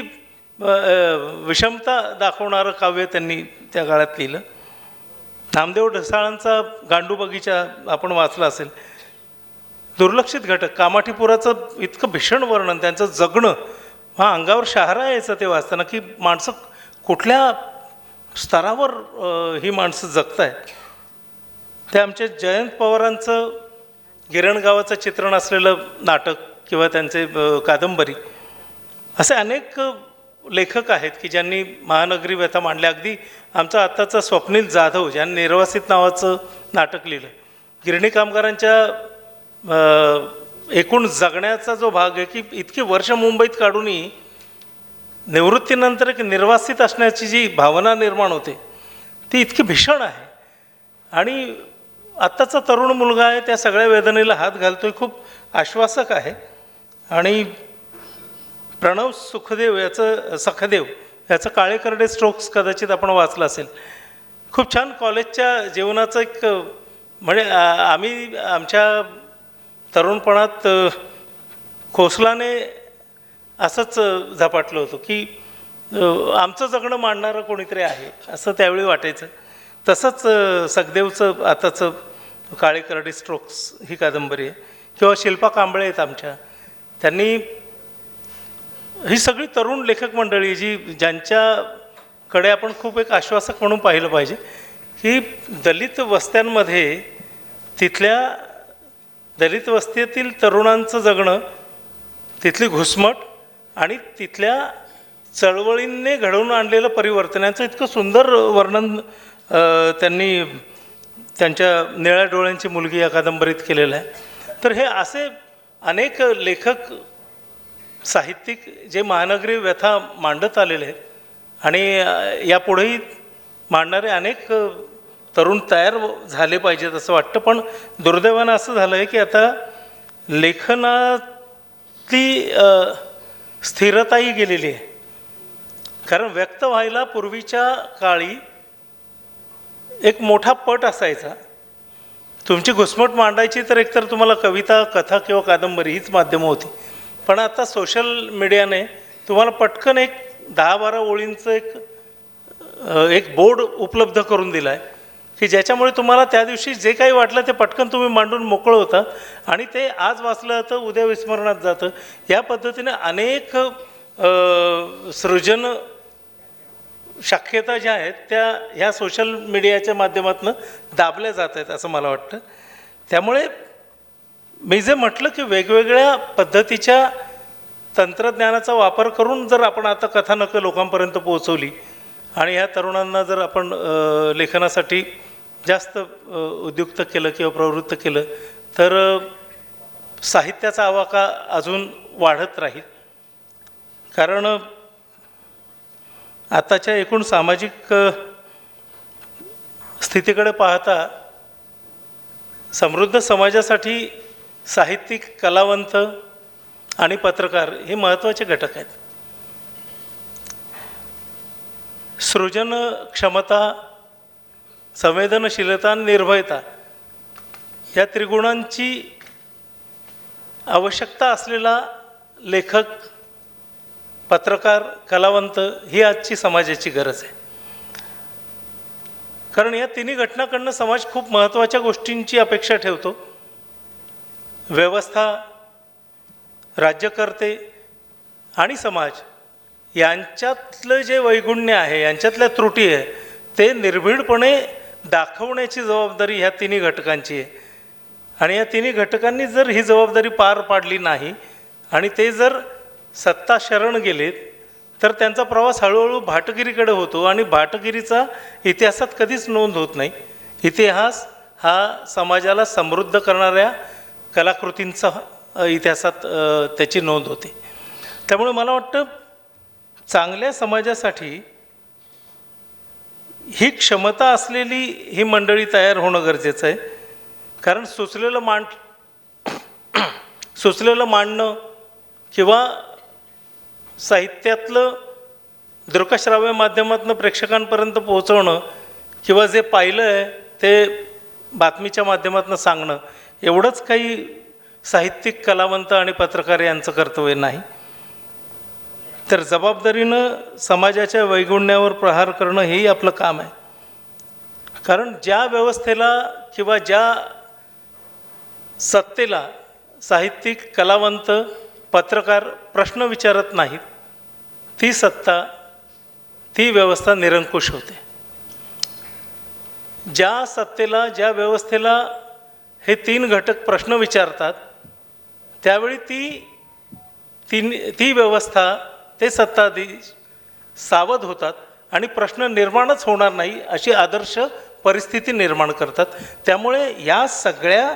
विषमता दाखवणारं काव्य त्यांनी त्या काळात लिहिलं. नामदेव ढसाळांचा गांडू बगीचा आपण वाचला असेल. दुर्लक्षित घटक कामाठीपुराचं इतकं भीषण वर्णन, त्यांचं जगणं हा अंगावर शहारा यायचं ते वाचताना की माणसं कुठल्या स्तरावर ही माणसं जगत आहेत. ते आमच्या जयंत पवारांचं गिरणगावाचं चित्रण असलेलं नाटक किंवा त्यांचे कादंबरी, असे अनेक लेखक आहेत की ज्यांनी महानगरी व्यथा मांडल्या. अगदी आमचा आत्ताचा स्वप्नील जाधव ज्यांनी निर्वासित नावाचं नाटक लिहिलं. गिरणी कामगारांच्या एकूण जगण्याचा जो भाग आहे की इतकी वर्ष मुंबईत काढूनही निवृत्तीनंतर एक निर्वासित असण्याची जी भावना निर्माण होते ती इतकी भीषण आहे. आणि आत्ताचा तरुण मुलगा आहे त्या सगळ्या वेदनेला हात घालतोय, खूप आश्वासक आहे. आणि प्रणव सखदेव याचं काळे करडे स्ट्रोक्स कदाचित आपण वाचलं असेल. खूप छान कॉलेजच्या जीवनाचं एक म्हणजे आम्ही आमच्या तरुणपणात खोसलाने असंच झपाटलं होतं की आमचं जगणं मांडणारं कोणीतरी आहे असं त्यावेळी वाटायचं. तसंच सखदेवचं आताचं काळे करडे स्ट्रोक्स ही कादंबरी आहे. किंवा शिल्पा कांबळे आहेत आमच्या, त्यांनी ही सगळी तरुण लेखक मंडळी ज्यांच्याकडे आपण खूप एक आश्वासक म्हणून पाहिलं पाहिजे की दलित वस्त्यांमध्ये तिथल्या दलित वस्तीतील तरुणांचं जगणं, तिथली घुसमट आणि तिथल्या चळवळींनी घडवून आणलेलं परिवर्तनाचं इतकं सुंदर वर्णन त्यांनी त्यांच्या निळ्या डोळ्यांची मुलगी या कादंबरीत केलेलं आहे. तर हे असे अनेक लेखक साहित्यिक जे महानगरी व्यथा मांडत आलेले आहेत आणि यापुढेही मांडणारे अनेक तरुण तयार झाले पाहिजेत असं वाटतं. पण दुर्दैवानं असं झालं आहे की आता लेखनातली स्थिरताही गेलेली आहे. कारण व्यक्त व्हायला पूर्वीच्या काळी एक मोठा पट असायचा. तुमची घुसमट मांडायची तर एकतर तुम्हाला कविता, कथा किंवा कादंबरी हीच माध्यमं होती. पण आता सोशल मीडियाने तुम्हाला पटकन एक 10-12 ओळींचं एक बोर्ड उपलब्ध करून दिला आहे की ज्याच्यामुळे तुम्हाला त्या दिवशी जे काही वाटलं ते पटकन तुम्ही मांडून मोकळं होता आणि ते आज वाचलं जातं, उद्या विस्मरणात जातं. या पद्धतीने अनेक सृजन शक्यता ज्या आहेत त्या ह्या सोशल मीडियाच्या माध्यमातून दाबल्या जात आहेत असं मला वाटतं. त्यामुळे मी जे म्हटलं की वेगवेगळ्या पद्धतीच्या तंत्रज्ञानाचा वापर करून जर आपण आता कथानकं लोकांपर्यंत पोहोचवली आणि ह्या तरुणांना जर आपण लेखनासाठी जास्त उद्युक्त केलं किंवा प्रवृत्त केलं तर साहित्याचा आवाका अजून वाढत राहील. कारण आताच्या एकूण सामाजिक स्थितीकडे पाहता समृद्ध समाजासाठी साहित्यिक, कलावंत आणि पत्रकार हे महत्त्वाचे घटक आहेत. सृजन क्षमता, संवेदनशीलता, निर्भयता या त्रिगुणांची आवश्यकता असलेला लेखक, पत्रकार, कलावंत ही आजची समाजाची गरज आहे. कारण या तिन्ही घटनांकडनं समाज खूप महत्त्वाच्या गोष्टींची अपेक्षा ठेवतो. व्यवस्था, राज्यकर्ते आणि समाज यांच्यातलं जे वैगुण्य आहे, यांच्यातल्या त्रुटी आहे ते निर्भीडपणे दाखवण्याची जबाबदारी ह्या तिन्ही घटकांची आहे. आणि या तिन्ही घटकांनी जर ही जबाबदारी पार पाडली नाही आणि ते जर सत्ता शरण गेलेत तर त्यांचा प्रवास हळूहळू भाटगिरीकडे होतो आणि भाटगिरीचा इतिहासात कधीच नोंद होत नाही. इतिहास हा समाजाला समृद्ध करणाऱ्या कलाकृतींचा इतिहासात त्याची नोंद होते. त्यामुळे मला वाटतं चांगल्या समाजासाठी ही क्षमता असलेली ही मंडळी तयार होणं गरजेचं आहे. कारण सुचलेलं मांडणं किंवा साहित्यातलं दृकश्राव्य माध्यमातून प्रेक्षकांपर्यंत पोहोचवणं किंवा जे पाहिलं आहे ते बातमीच्या माध्यमातून सांगणं एवढंच काही साहित्यिक, कलावंत आणि पत्रकार यांचं कर्तव्य नाही. तर जबाबदारीनं समाजाच्या वैगुण्यावर प्रहार करणं हेही आपलं काम आहे. कारण ज्या व्यवस्थेला किंवा ज्या सत्तेला साहित्यिक, कलावंत, पत्रकार प्रश्न विचारत नाहीत ती सत्ता, ती व्यवस्था निरंकुश होते. ज्या सत्तेला, ज्या व्यवस्थेला हे तीन घटक प्रश्न विचारतात त्यावेळी ती व्यवस्था, ते सत्ताधीश सावध होतात आणि प्रश्न निर्माणच होणार नाही अशी आदर्श परिस्थिती निर्माण करतात. त्यामुळे या सगळ्या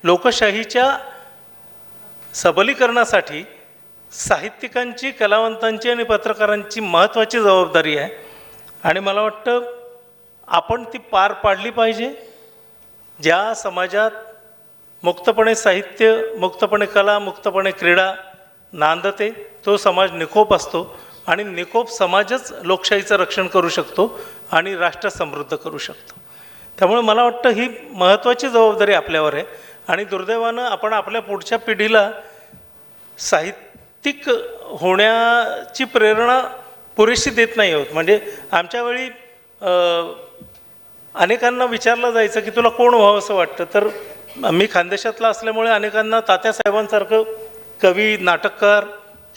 लोकशाहीच्या सबलीकरणासाठी साहित्यिकांची, कलावंतांची आणि पत्रकारांची महत्त्वाची जबाबदारी आहे. आणि मला वाटतं आपण ती पार पाडली पाहिजे. ज्या समाजात मुक्तपणे साहित्य, मुक्तपणे कला, मुक्तपणे क्रीडा, नांदते तो समाज निकोप असतो आणि निकोप समाजच लोकशाहीचं रक्षण करू शकतो आणि राष्ट्र समृद्ध करू शकतो. त्यामुळे मला वाटतं ही महत्त्वाची जबाबदारी आपल्यावर आहे आणि दुर्दैवानं आपण आपल्या पुढच्या पिढीला साहित्यिक होण्याची प्रेरणा पुरेशी देत नाही आहोत. म्हणजे आमच्या वेळी अनेकांना विचारलं जायचं की तुला कोण व्हावं असं वाटतं, तर मी खानदेशातला असल्यामुळे अनेकांना तात्यासाहेबांसारखं कवी, नाटककार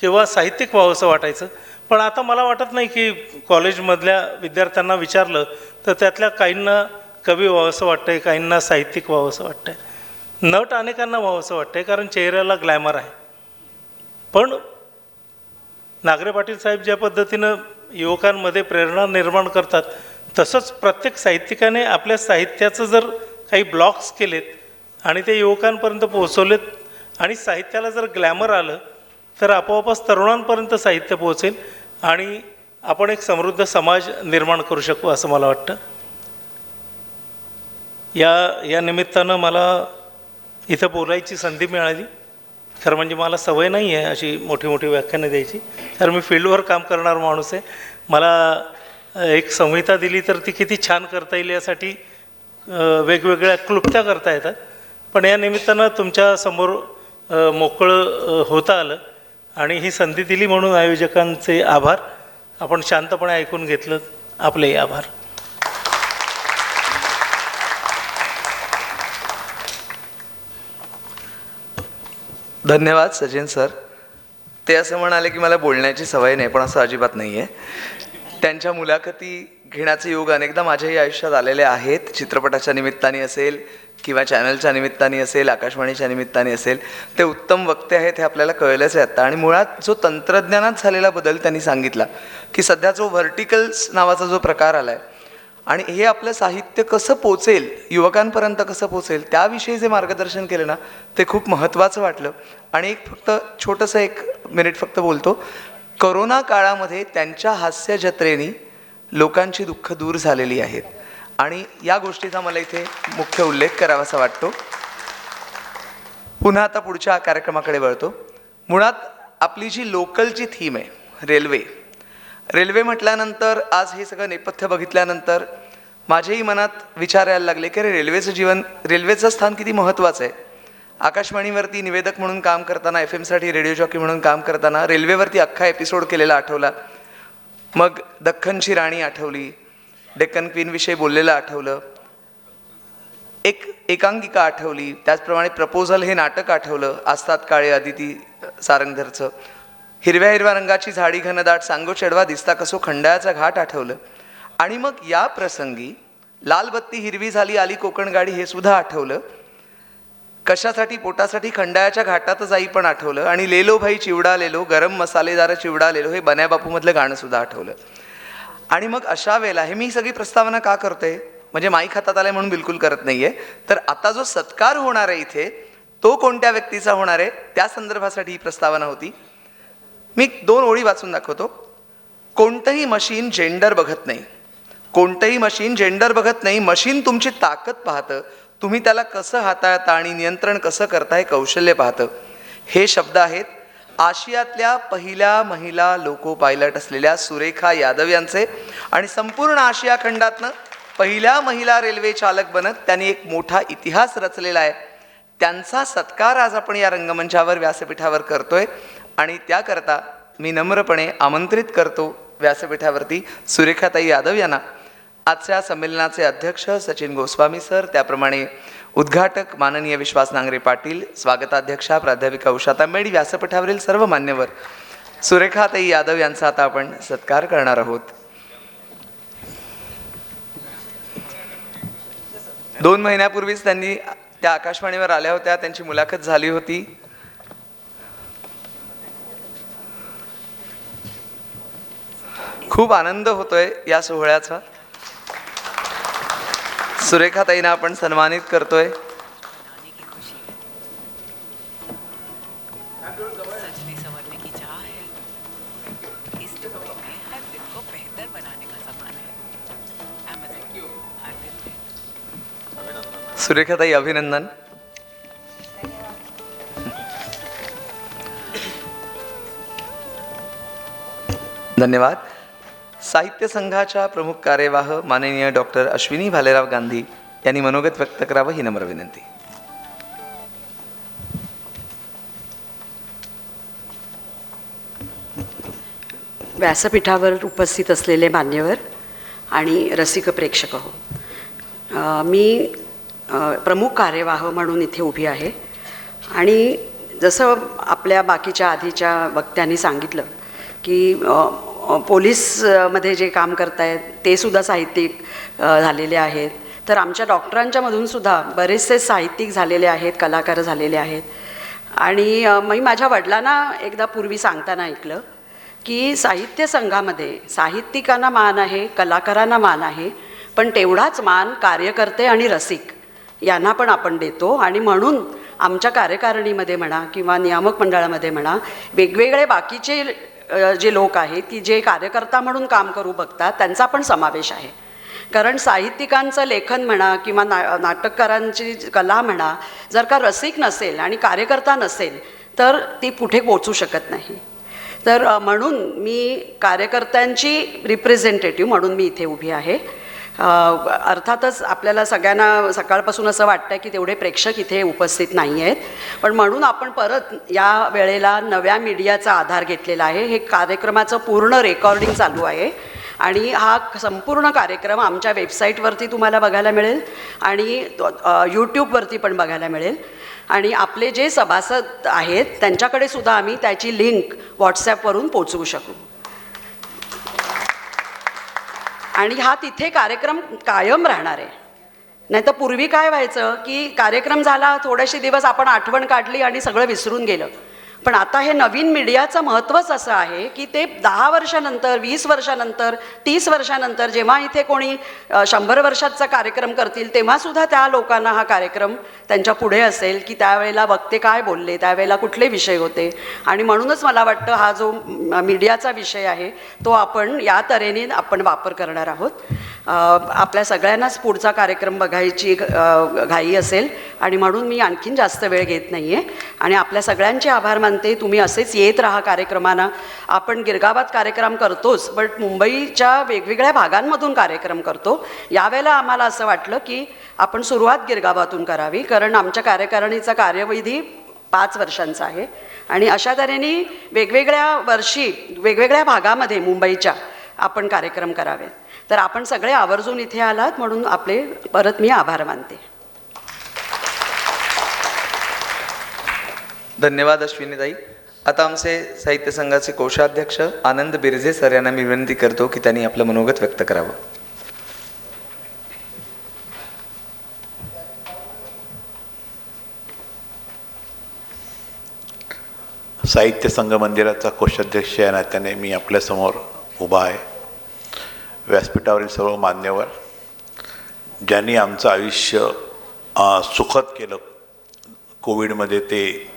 किंवा साहित्यिक व्हावं असं वाटायचं. पण आता मला वाटत नाही की कॉलेजमधल्या विद्यार्थ्यांना विचारलं तर त्यातल्या काहींना कवी व्हावं असं वाटतं आहे, काहींना साहित्यिक व्हावं असं वाटतं आहे, नट अनेकांना व्हावं असं वाटतं आहे, कारण चेहऱ्याला ग्लॅमर आहे. पण नागरे पाटील साहेब ज्या पद्धतीनं युवकांमध्ये प्रेरणा निर्माण करतात, तसंच प्रत्येक साहित्यिकाने आपल्या साहित्याचं जर काही ब्लॉग्स केलेत आणि ते युवकांपर्यंत पोहोचवलेत आणि साहित्याला जर ग्लॅमर आलं तर आपोआपच तरुणांपर्यंत साहित्य पोहोचेल आणि आपण एक समृद्ध समाज निर्माण करू शकू असं मला वाटतं. या निमित्तानं मला इथं बोलायची संधी मिळाली. खरं म्हणजे मला सवय नाही आहे अशी मोठी मोठी व्याख्यानं द्यायची, कारण मी फील्डवर काम करणारा माणूस आहे. मला एक संहिता दिली तर ती किती छान करता येईल यासाठी वेगवेगळ्या क्लुप्त्या करता येतात. पण या निमित्तानं तुमच्यासमोर मोकळं होता आलं आणि ही संधी दिली म्हणून आयोजकांचे आभार. आपण शांतपणे ऐकून घेतलं, आपलेही आभार. धन्यवाद सचिन सर. ते असं म्हणाले की मला बोलण्याची सवय नाही, पण असं अजिबात नाही आहे. त्यांच्या मुलाखती घेण्याचे योग अनेकदा माझ्याही आयुष्यात आलेले आहेत. चित्रपटाच्या निमित्ताने असेल किंवा चॅनलच्या निमित्ताने असेल, आकाशवाणीच्या निमित्ताने असेल. ते उत्तम वक्ते आहेत हे आपल्याला कळलंच आहे आता. आणि मुळात जो तंत्रज्ञानात झालेला बदल त्यांनी सांगितला की सध्या जो व्हर्टिकल्स नावाचा जो प्रकार आला आहे आणि हे आपलं साहित्य कसं पोचेल, युवकांपर्यंत कसं पोचेल, त्याविषयी जे मार्गदर्शन केलं ना ते खूप महत्त्वाचं वाटलं. आणि एक फक्त छोटंसं 1 मिनिट फक्त बोलतो. करोना काळामध्ये त्यांच्या हास्य जत्रेने लोकांची दुःख दूर झालेली आहेत आणि या गोष्टीचा मला इथे मुख्य उल्लेख करावासा वाटतो. पुन्हा आता पुढच्या कार्यक्रमाकडे वळतो. मुळात आपली जी लोकलची थीम आहे रेल्वे म्हटल्यानंतर आज हे सगळं नेपथ्य बघितल्यानंतर माझ्याही मनात विचार यायला लागले की रेल्वेचं स्थान किती महत्त्वाचं आहे. आकाशवाणीवरती निवेदक म्हणून काम करताना, FM साठी रेडिओ जॉकी म्हणून काम करताना रेल्वेवरती अख्खा एपिसोड केलेला आठवला. मग दख्खनची राणी आठवली, डेक्कन क्वीनविषयी बोललेलं आठवलं, एक एकांकिका आठवली, त्याचप्रमाणे प्रपोजल हे नाटक आठवलं, आस्ताद काळे अदिती सारंगधरचं, हिरव्या हिरव्या रंगाची झाडी घनदाट सांगो चढवा दिसता कसो खंडाळ्याचा घाट आठवलं. आणि मग या प्रसंगी लाल बत्ती हिरवी झाली आली कोकण गाडी हे सुद्धा आठवलं. कशासाठी, पोटासाठी खंडाळ्याच्या घाटात जाई पण आठवलं. आणि लेलो भाई चिवडा लेलो, गरम मसालेदार चिवडा लेलो हे बन्या बापूमधलं गाणं सुद्धा आठवलं. आणि मग अशा वेळेला हे मी सगळी प्रस्तावना का करतोय, म्हणजे माईक हातात आलाय म्हणून बिलकुल करत नाहीये. तर आता जो सत्कार होणार आहे इथे तो कोणत्या व्यक्तीचा होणार आहे त्या संदर्भासाठी ही प्रस्तावना होती. मी 2 ओळी वाचून दाखवतो. कोणतंही मशीन जेंडर बघत नाही, कोणतंही मशीन जेंडर बघत नाही. मशीन तुमची ताकद पाहतं, तुम्ही त्याला कसं हाताळता आणि नियंत्रण कसं करता हे कौशल्य पाहतं. हे शब्द आहेत आशियातल्या पहिल्या महिला लोको पायलट असलेल्या सुरेखा यादव यांचे. आणि संपूर्ण आशिया खंडातनं पहिल्या महिला रेल्वे चालक बनत त्यांनी एक मोठा इतिहास रचलेला आहे. त्यांचा सत्कार आज आपण या रंगमंचावर व्यासपीठावर करतोय. आणि त्याकरता मी नम्रपणे आमंत्रित करतो व्यासपीठावरती सुरेखाताई यादव यांना. आजच्या संमेलनाचे अध्यक्ष सचिन गोस्वामी सर, त्याप्रमाणे उद्घाटक माननीय विश्वास नांगरे पाटील, स्वागताध्यक्षा प्राध्यापिका उषा तांबेडी, व्यासपीठावरील सर्व मान्यवर. सुरेखाताई यादव यांचा आता आपण सत्कार करणार आहोत. 2 महिन्यापूर्वीच त्यांनी त्या आकाशवाणीवर आल्या होत्या, त्यांची मुलाखत झाली होती. खूप आनंद होतोय या सोहळ्याचा. सुरेखाताईंना आपण सन्मानित करतोय. सुरेखाताई अभिनंदन. धन्यवाद. साहित्य संघाच्या प्रमुख कार्यवाह माननीय डॉक्टर अश्विनी भालेराव गांधी यांनी मनोगत व्यक्त करावं ही नम्र विनंती. व्यासपीठावर उपस्थित असलेले मान्यवर आणि रसिक प्रेक्षक हो, मी प्रमुख कार्यवाह म्हणून इथे उभी आहे. आणि जसं आपल्या बाकीच्या आधीच्या वक्त्यांनी सांगितलं की पोलीसमध्ये जे काम करतायत ते सुद्धा साहित्यिक झालेले आहेत, तर आमच्या डॉक्टरांच्यामधूनसुद्धा बरेचसे साहित्यिक झालेले आहेत, कलाकार झालेले आहेत. आणि मी माझ्या वडिलांना एकदा पूर्वी सांगताना ऐकलं की साहित्य संघामध्ये साहित्यिकांना मान आहे, कलाकारांना मान आहे, पण तेवढाच मान कार्यकर्ते आणि रसिक यांना पण आपण देतो. आणि म्हणून आमच्या कार्यकारिणीमध्ये म्हणा किंवा नियामक मंडळामध्ये म्हणा, वेगवेगळे बाकीचे जे लोक आहेत की जे कार्यकर्ता म्हणून काम करू बघतात त्यांचा पण समावेश आहे. कारण साहित्यिकांचं लेखन म्हणा किंवा नाटककारांची कला म्हणा, जर का रसिक नसेल आणि कार्यकर्ता नसेल तर ती पुढे पोचू शकत नाही. तर म्हणून मी कार्यकर्त्यांची रिप्रेझेंटेटिव्ह म्हणून मी इथे उभी आहे. अर्थातच आपल्याला सगळ्यांना सकाळपासून असं वाटतं की तेवढे प्रेक्षक इथे उपस्थित नाही आहेत, पण म्हणून आपण परत या वेळेला नव्या मीडियाचा आधार घेतलेला आहे. हे कार्यक्रमाचं पूर्ण रेकॉर्डिंग चालू आहे आणि हा संपूर्ण कार्यक्रम आमच्या वेबसाईटवरती तुम्हाला बघायला मिळेल आणि यूट्यूबवरती पण बघायला मिळेल. आणि आपले जे सभासद आहेत त्यांच्याकडे सुद्धा आम्ही त्याची लिंक व्हॉट्सॲपवरून पोचवू शकू. आणि हा तिथे कार्यक्रम कायम राहणार आहे. नाही तर पूर्वी काय व्हायचं की कार्यक्रम झाला, थोडेसे दिवस आपण आठवण काढली आणि सगळं विसरून गेलं. पण आता हे नवीन मीडियाचं महत्त्वच असं आहे की ते 10 वर्षानंतर, 20 वर्षानंतर, 30 वर्षानंतर जेव्हा इथे कोणी 100 वर्षाचा कार्यक्रम करतील तेव्हासुद्धा त्या लोकांना हा कार्यक्रम त्यांच्या पुढे असेल की त्यावेळेला वक्ते काय बोलले, त्यावेळेला कुठले विषय होते. आणि म्हणूनच मला वाटतं हा जो मीडियाचा विषय आहे तो आपण या तऱ्हेने आपण वापर करणार आहोत. आपल्या सगळ्यांनाच पुढचा कार्यक्रम बघायची घाई असेल आणि म्हणून मी आणखीन जास्त वेळ घेत नाही आहे आणि आपल्या सगळ्यांचे आभार मानते. तुम्ही असेच येत राहा कार्यक्रमांना. आपण गिरगावात कार्यक्रम करतोच, बट मुंबईच्या वेगवेगळ्या भागांमधून कार्यक्रम करतो. यावेळेला आम्हाला असं वाटलं की आपण सुरुवात गिरगावातून करावी, कारण आमच्या कार्यकारिणीचा कार्यविधी 5 वर्षांचा आहे आणि अशा तऱ्हेने वेगवेगळ्या वर्षी वेगवेगळ्या भागामध्ये मुंबईच्या आपण कार्यक्रम करावेत. तर आपण सगळे आवर्जून इथे आलात म्हणून आपले परत मी आभार मानते. धन्यवाद अश्विनीताई. आता आमचे साहित्य संघाचे कोषाध्यक्ष आनंद बिरजे सर यांना मी विनंती करतो की त्यांनी आपलं मनोगत व्यक्त करावं. साहित्य संघ मंदिराचा कोषाध्यक्ष या नात्याने मी आपल्यासमोर उभा आहे. व्यासपीठावरील सर्व मान्यवर, ज्यांनी आमचं आयुष्य सुखद केलं कोविडमध्ये, ते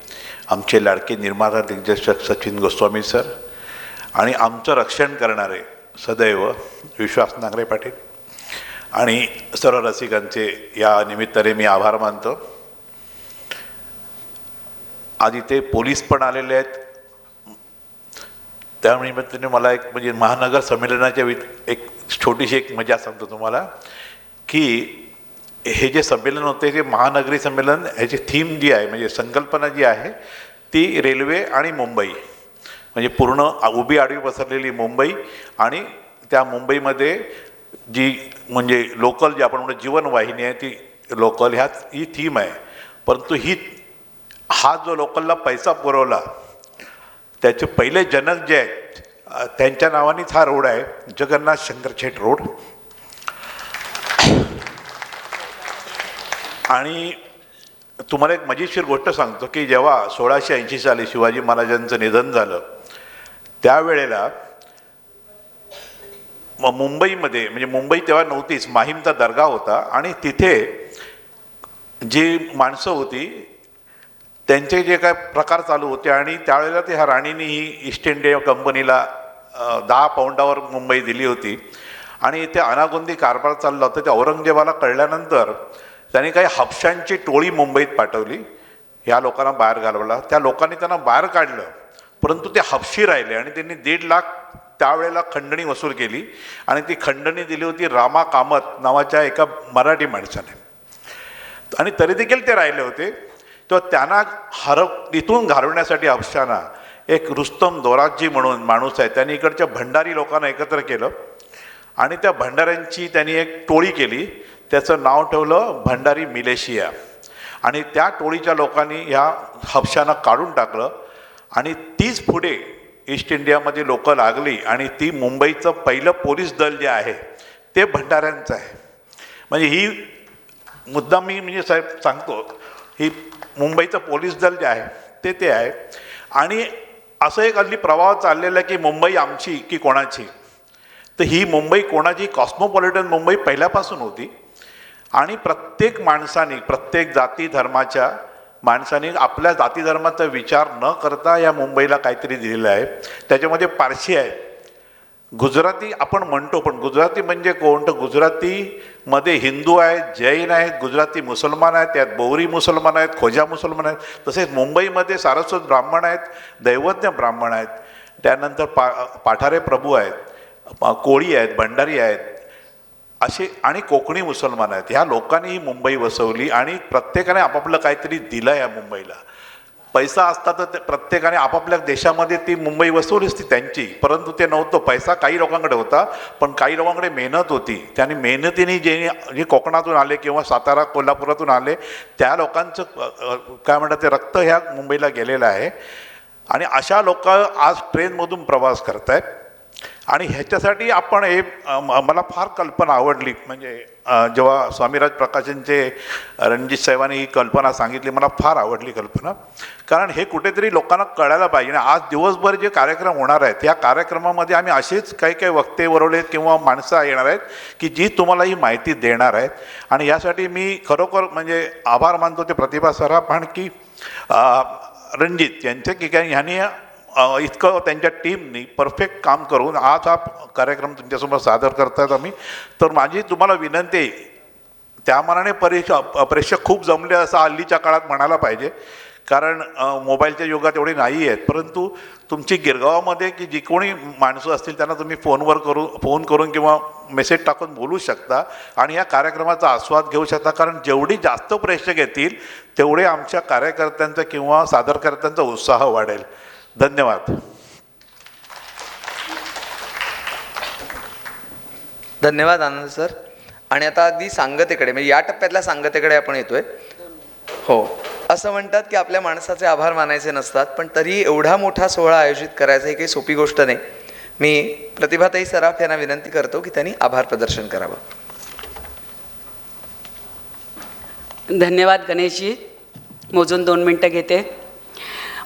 आमचे लाडके निर्माता दिग्दर्शक सचिन गोस्वामी सर आणि आमचं रक्षण करणारे सदैव विश्वास नांगरे पाटील आणि सर्व रसिकांचे या निमित्ताने मी आभार मानतो. आज इथे पोलीस पण आलेले आहेत. त्या निमित्ताने मला एक म्हणजे महानगर संमेलनाच्या एक छोटीशी एक मजा सांगतो तुम्हाला की हे जे संमेलन होते ते महानगरी संमेलन, ह्याची थीम जी आहे म्हणजे संकल्पना जी आहे ती रेल्वे आणि मुंबई, म्हणजे पूर्ण उभी आडवी पसरलेली मुंबई आणि त्या मुंबईमध्ये जी म्हणजे लोकल जी आपण म्हणतो जीवनवाहिनी आहे ती लोकल, ही थीम आहे. परंतु हा जो लोकलला पैसा पुरवला त्याचे पहिले जनक जे आहेत त्यांच्या नावानेच हा रोड आहे, जगन्नाथ शंकरशेठ रोड. आणि तुम्हाला एक मजेशीर गोष्ट सांगतो की जेव्हा 1680 साली शिवाजी महाराजांचं निधन झालं त्यावेळेला मुंबईमध्ये, म्हणजे मुंबई तेव्हा नव्हतीच, माहीमचा दर्गा होता आणि तिथे जी माणसं होती त्यांचे जे काय प्रकार चालू होते आणि त्यावेळेला ते ह्या राणीने ही ईस्ट इंडिया कंपनीला 10 पाऊंडावर मुंबई दिली होती आणि इथे अनागोंदी कारभार चालला होता. ते औरंगजेबाला कळल्यानंतर त्यांनी काही हापशांची टोळी मुंबईत पाठवली, ह्या लोकांना बाहेर घालवला. त्या लोकांनी त्यांना बाहेर काढलं, परंतु ते हापशी राहिले आणि त्यांनी 1.5 लाख त्यावेळेला खंडणी वसूल केली आणि ती खंडणी दिली होती रामा कामत नावाच्या एका मराठी माणसाने, आणि तरी देखील ते राहिले होते. तेव्हा त्यांना इथून घालवण्यासाठी हापशाना एक रुस्तम दोराबजी म्हणून माणूस आहे, त्यांनी इकडच्या भंडारी लोकांना एकत्र केलं आणि त्या भंडाऱ्यांची त्यांनी एक टोळी केली. त्याचं नाव ठेवलं भंडारी मिलेशिया. आणि त्या टोळीच्या लोकांनी ह्या हापशांना काढून टाकलं आणि तीच पुढे ईस्ट इंडियामध्ये लोक लागली आणि ती मुंबईचं पहिलं पोलीस दल जे आहे ते भंडाऱ्यांचं आहे. म्हणजे ही मुद्दाम मी म्हणजे साहेब सांगतो, ही मुंबईचं पोलीस दल जे आहे ते आहे. आणि असं एक हल्ली प्रवाह चाललेला आहे की मुंबई आमची की कोणाची. तर ही मुंबई कोणाची, कॉस्मोपॉलिटन मुंबई पहिल्यापासून होती आणि प्रत्येक माणसाने, प्रत्येक जाती धर्माच्या माणसाने आपल्या जाती धर्माचा विचार न करता या मुंबईला काहीतरी दिलेलं आहे. त्याच्यामध्ये पारशी आहे, गुजराती आपण म्हणतो, पण गुजराती म्हणजे कोण? तर गुजरातीमध्ये हिंदू आहेत, जैन आहेत, गुजराती मुसलमान आहेत, त्यात बोहरी मुसलमान आहेत, खोजा मुसलमान आहेत. तसेच मुंबईमध्ये सारस्वत ब्राह्मण आहेत, दैवज्ञ ब्राह्मण आहेत, त्यानंतर पाठारे प्रभू आहेत, कोळी आहेत, भंडारी आहेत असे, आणि कोकणी मुसलमान आहेत. ह्या लोकांनी ही मुंबई वसवली आणि प्रत्येकाने आपापलं काहीतरी दिलं या मुंबईला. पैसा असता तर प्रत्येकाने आपापल्या देशामध्ये ती मुंबई वसवलीच ती त्यांची, परंतु ते नव्हतं. पैसा काही लोकांकडे होता, पण काही लोकांकडे मेहनत होती. त्यांनी मेहनतीने जे कोकणातून आले किंवा सातारा कोल्हापुरातून आले त्या लोकांचं काय म्हणतात ते रक्त ह्या मुंबईला गेलेलं आहे. आणि अशा लोक आज ट्रेनमधून प्रवास करत आहेत. आणि ह्याच्यासाठी आपण हे मला फार कल्पना आवडली, म्हणजे जेव्हा स्वामीराज प्रकाशनचे रणजित साहेबांनी ही कल्पना सांगितली, मला फार आवडली कल्पना. कारण हे कुठेतरी लोकांना कळायला पाहिजे. आज दिवसभर जे कार्यक्रम होणार आहेत या कार्यक्रमामध्ये आम्ही असेच काही काही वक्ते वरवले किंवा माणसं येणार आहेत की जी तुम्हाला ही माहिती देणार आहेत. आणि यासाठी मी खरोखर म्हणजे आभार मानतो ते प्रतिभा सराफ आणखी रणजित यांचे की काय ह्यांनी इतकं त्यांच्या टीमनी परफेक्ट काम करून आज हा कार्यक्रम तुमच्यासमोर सादर करतात आम्ही. तर माझी तुम्हाला विनंती आहे, त्या मनाने प्रेक्षक खूप जमले असं हल्लीच्या काळात म्हणायला पाहिजे, कारण मोबाईलच्या युगात एवढे नाही आहेत. परंतु तुमची गिरगावामध्ये की जी कोणी माणसं असतील त्यांना तुम्ही फोन करून किंवा मेसेज टाकून बोलू शकता आणि या कार्यक्रमाचा आस्वाद घेऊ शकता. कारण जेवढी जास्त प्रेक्षक येतील तेवढे आमच्या कार्यकर्त्यांचा किंवा सादरकर्त्यांचा उत्साह वाढेल. धन्यवाद. धन्यवाद आनंद सर. आणि आता अगदी सांगतेकडे, म्हणजे या टप्प्यातल्या सांगतेकडे आपण येतोय. हो, असं म्हणतात की आपल्या माणसाचे आभार मानायचे नसतात, पण तरी एवढा मोठा सोहळा आयोजित करायचा ही काही सोपी गोष्ट नाही. मी प्रतिभाताई सराफ यांना विनंती करतो की त्यांनी आभार प्रदर्शन करावं. धन्यवाद गणेशजी. मोजून 2 मिनटं घेते.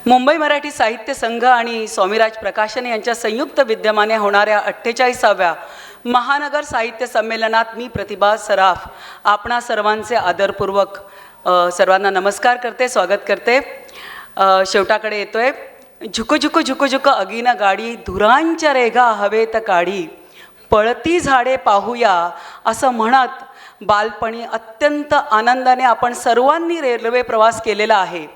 मुंबई मराठी साहित्य संघ आणि स्वामीराज प्रकाशन यांच्या संयुक्त विद्यमाने होणाऱ्या 48व्या महानगर साहित्य संमेलनात मी प्रतिभा सराफ आपणा सर्वांचे आदरपूर्वक सर्वांना नमस्कार करते, स्वागत करते. शेवटाकडे येतोय. झुकू झुकू झुकू झुकू अगीन गाडी, धुरांच्या रेघा हवेत काढी, पळती झाडे पाहूया असं म्हणत बालपणी अत्यंत आनंदाने आपण सर्वांनी रेल्वे प्रवास केलेला आहे.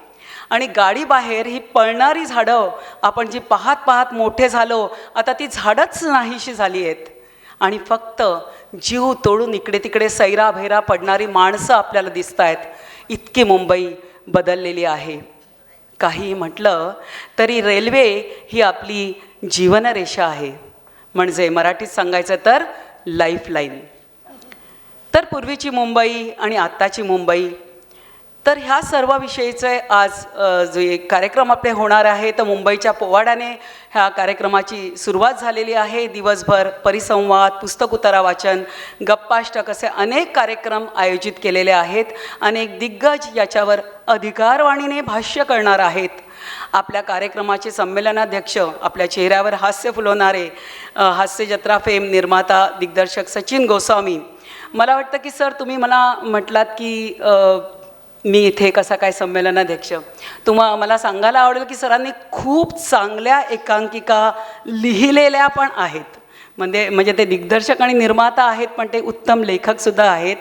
आणि गाडीबाहेर ही पळणारी झाडं आपण जी पाहत पाहत मोठे झालो, आता ती झाडंच नाहीशी झाली आहेत आणि फक्त जीव तोडून इकडे तिकडे सैराभैरा पडणारी माणसं आपल्याला दिसत आहेत. इतकी मुंबई बदललेली आहे. काही म्हटलं तरी रेल्वे ही आपली जीवनरेषा आहे, म्हणजे मराठीत सांगायचं तर लाईफलाईन. तर पूर्वीची मुंबई आणि आत्ताची मुंबई, तर ह्या सर्व विषयीचे आज जे कार्यक्रम आपले होणार आहे, तर मुंबईच्या पोवाड्याने ह्या कार्यक्रमाची सुरुवात झालेली आहे. दिवसभर परिसंवाद, पुस्तक उतारा वाचन, गप्पाष्टक असे अनेक कार्यक्रम आयोजित केलेले आहेत. अनेक दिग्गज याच्यावर अधिकारवाणीने भाष्य करणार आहेत. आपल्या कार्यक्रमाचे संमेलनाध्यक्ष, आपल्या चेहऱ्यावर हास्य फुलवणारे हास्य जत्रा फेम निर्माता दिग्दर्शक सचिन गोस्वामी. मला वाटतं की सर तुम्ही मला म्हटलात की मी इथे कसा काय संमेलनाध्यक्ष, मला सांगायला आवडेल की सरांनी खूप चांगल्या एकांकिका लिहिलेल्या पण आहेत. म्हणजे ते दिग्दर्शक आणि निर्माता आहेत, पण ते उत्तम लेखकसुद्धा आहेत.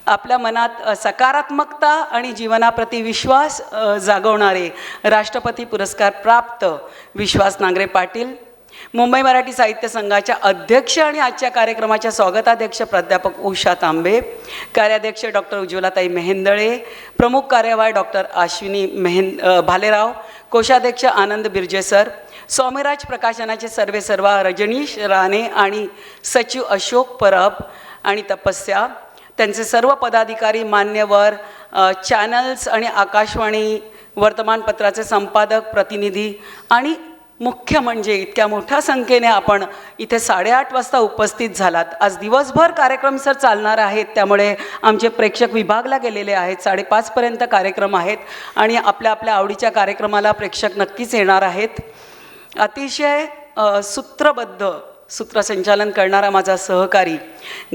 आपल्या मनात सकारात्मकता आणि जीवनाप्रती विश्वास जागवणारे राष्ट्रपती पुरस्कार प्राप्त विश्वास नांगरे पाटील, मुंबई मराठी साहित्य संघाच्या अध्यक्ष आणि आजच्या कार्यक्रमाच्या स्वागताध्यक्ष प्राध्यापक उषा तांबे, कार्याध्यक्ष डॉक्टर उज्ज्वलाताई मेहेंदळे, प्रमुख कार्यवाह डॉक्टर अश्विनी भालेराव, कोषाध्यक्ष आनंद बिर्जे सर, स्वामीराज प्रकाशनाचे सर्वेसर्वा रजनीश राणे आणि सचिव अशोक परब आणि तपस्या, त्यांचे सर्व पदाधिकारी, मान्यवर, चॅनल्स आणि आकाशवाणी वर्तमानपत्राचे संपादक, प्रतिनिधी आणि मुख्य म्हणजे इतक्या मोठ्या संख्येने आपण इथे 8:30 वाजता उपस्थित झालात. आज दिवसभर कार्यक्रम सर चालणार आहेत, त्यामुळे आमचे प्रेक्षक विभागला गेलेले आहेत. 5:30पर्यंत कार्यक्रम आहेत आणि आपल्या आपल्या आवडीच्या कार्यक्रमाला प्रेक्षक नक्कीच येणार आहेत. अतिशय सूत्रबद्ध सूत्रसंचालन करणारा माझा सहकारी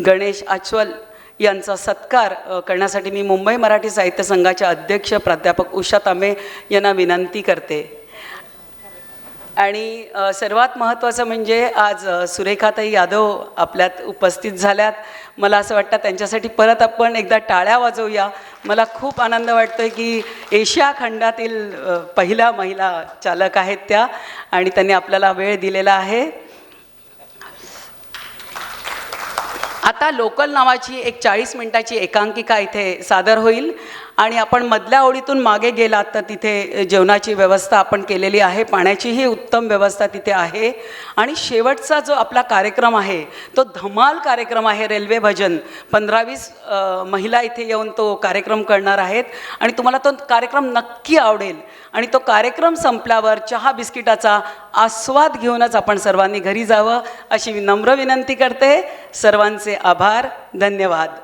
गणेश आचवल यांचा सत्कार करण्यासाठी मी मुंबई मराठी साहित्य संघाच्या अध्यक्ष प्राध्यापक उषा तांबे यांना विनंती करते. आणि सर्वात महत्त्वाचं म्हणजे आज सुरेखाताई यादव आपल्यात उपस्थित झाल्यात. मला असं वाटतं त्यांच्यासाठी परत आपण एकदा टाळ्या वाजवूया. मला खूप आनंद वाटतो आहे की एशिया खंडातील पहिल्या महिला चालक आहेत त्या, आणि त्यांनी आपल्याला वेळ दिलेला आहे. आता लोकल नावाची एक 40 मिनिटाची एकांकिका इथे सादर होईल आणि आपण मधल्या ओळीतून मागे गेलात तर तिथे जेवणाची व्यवस्था आपण केलेली आहे, पाण्याचीही उत्तम व्यवस्था तिथे आहे. आणि शेवटचा जो आपला कार्यक्रम आहे तो धमाल कार्यक्रम आहे, रेल्वे भजन. 15-20 महिला इथे येऊन तो कार्यक्रम करणार आहेत आणि तुम्हाला तो कार्यक्रम नक्की आवडेल. आणि तो कार्यक्रम संपल्यावर चहा बिस्किटाचा आस्वाद घेऊनच आपण सर्वांनी घरी जावं अशी नम्र विनंती करते. सर्वांचे आभार, धन्यवाद.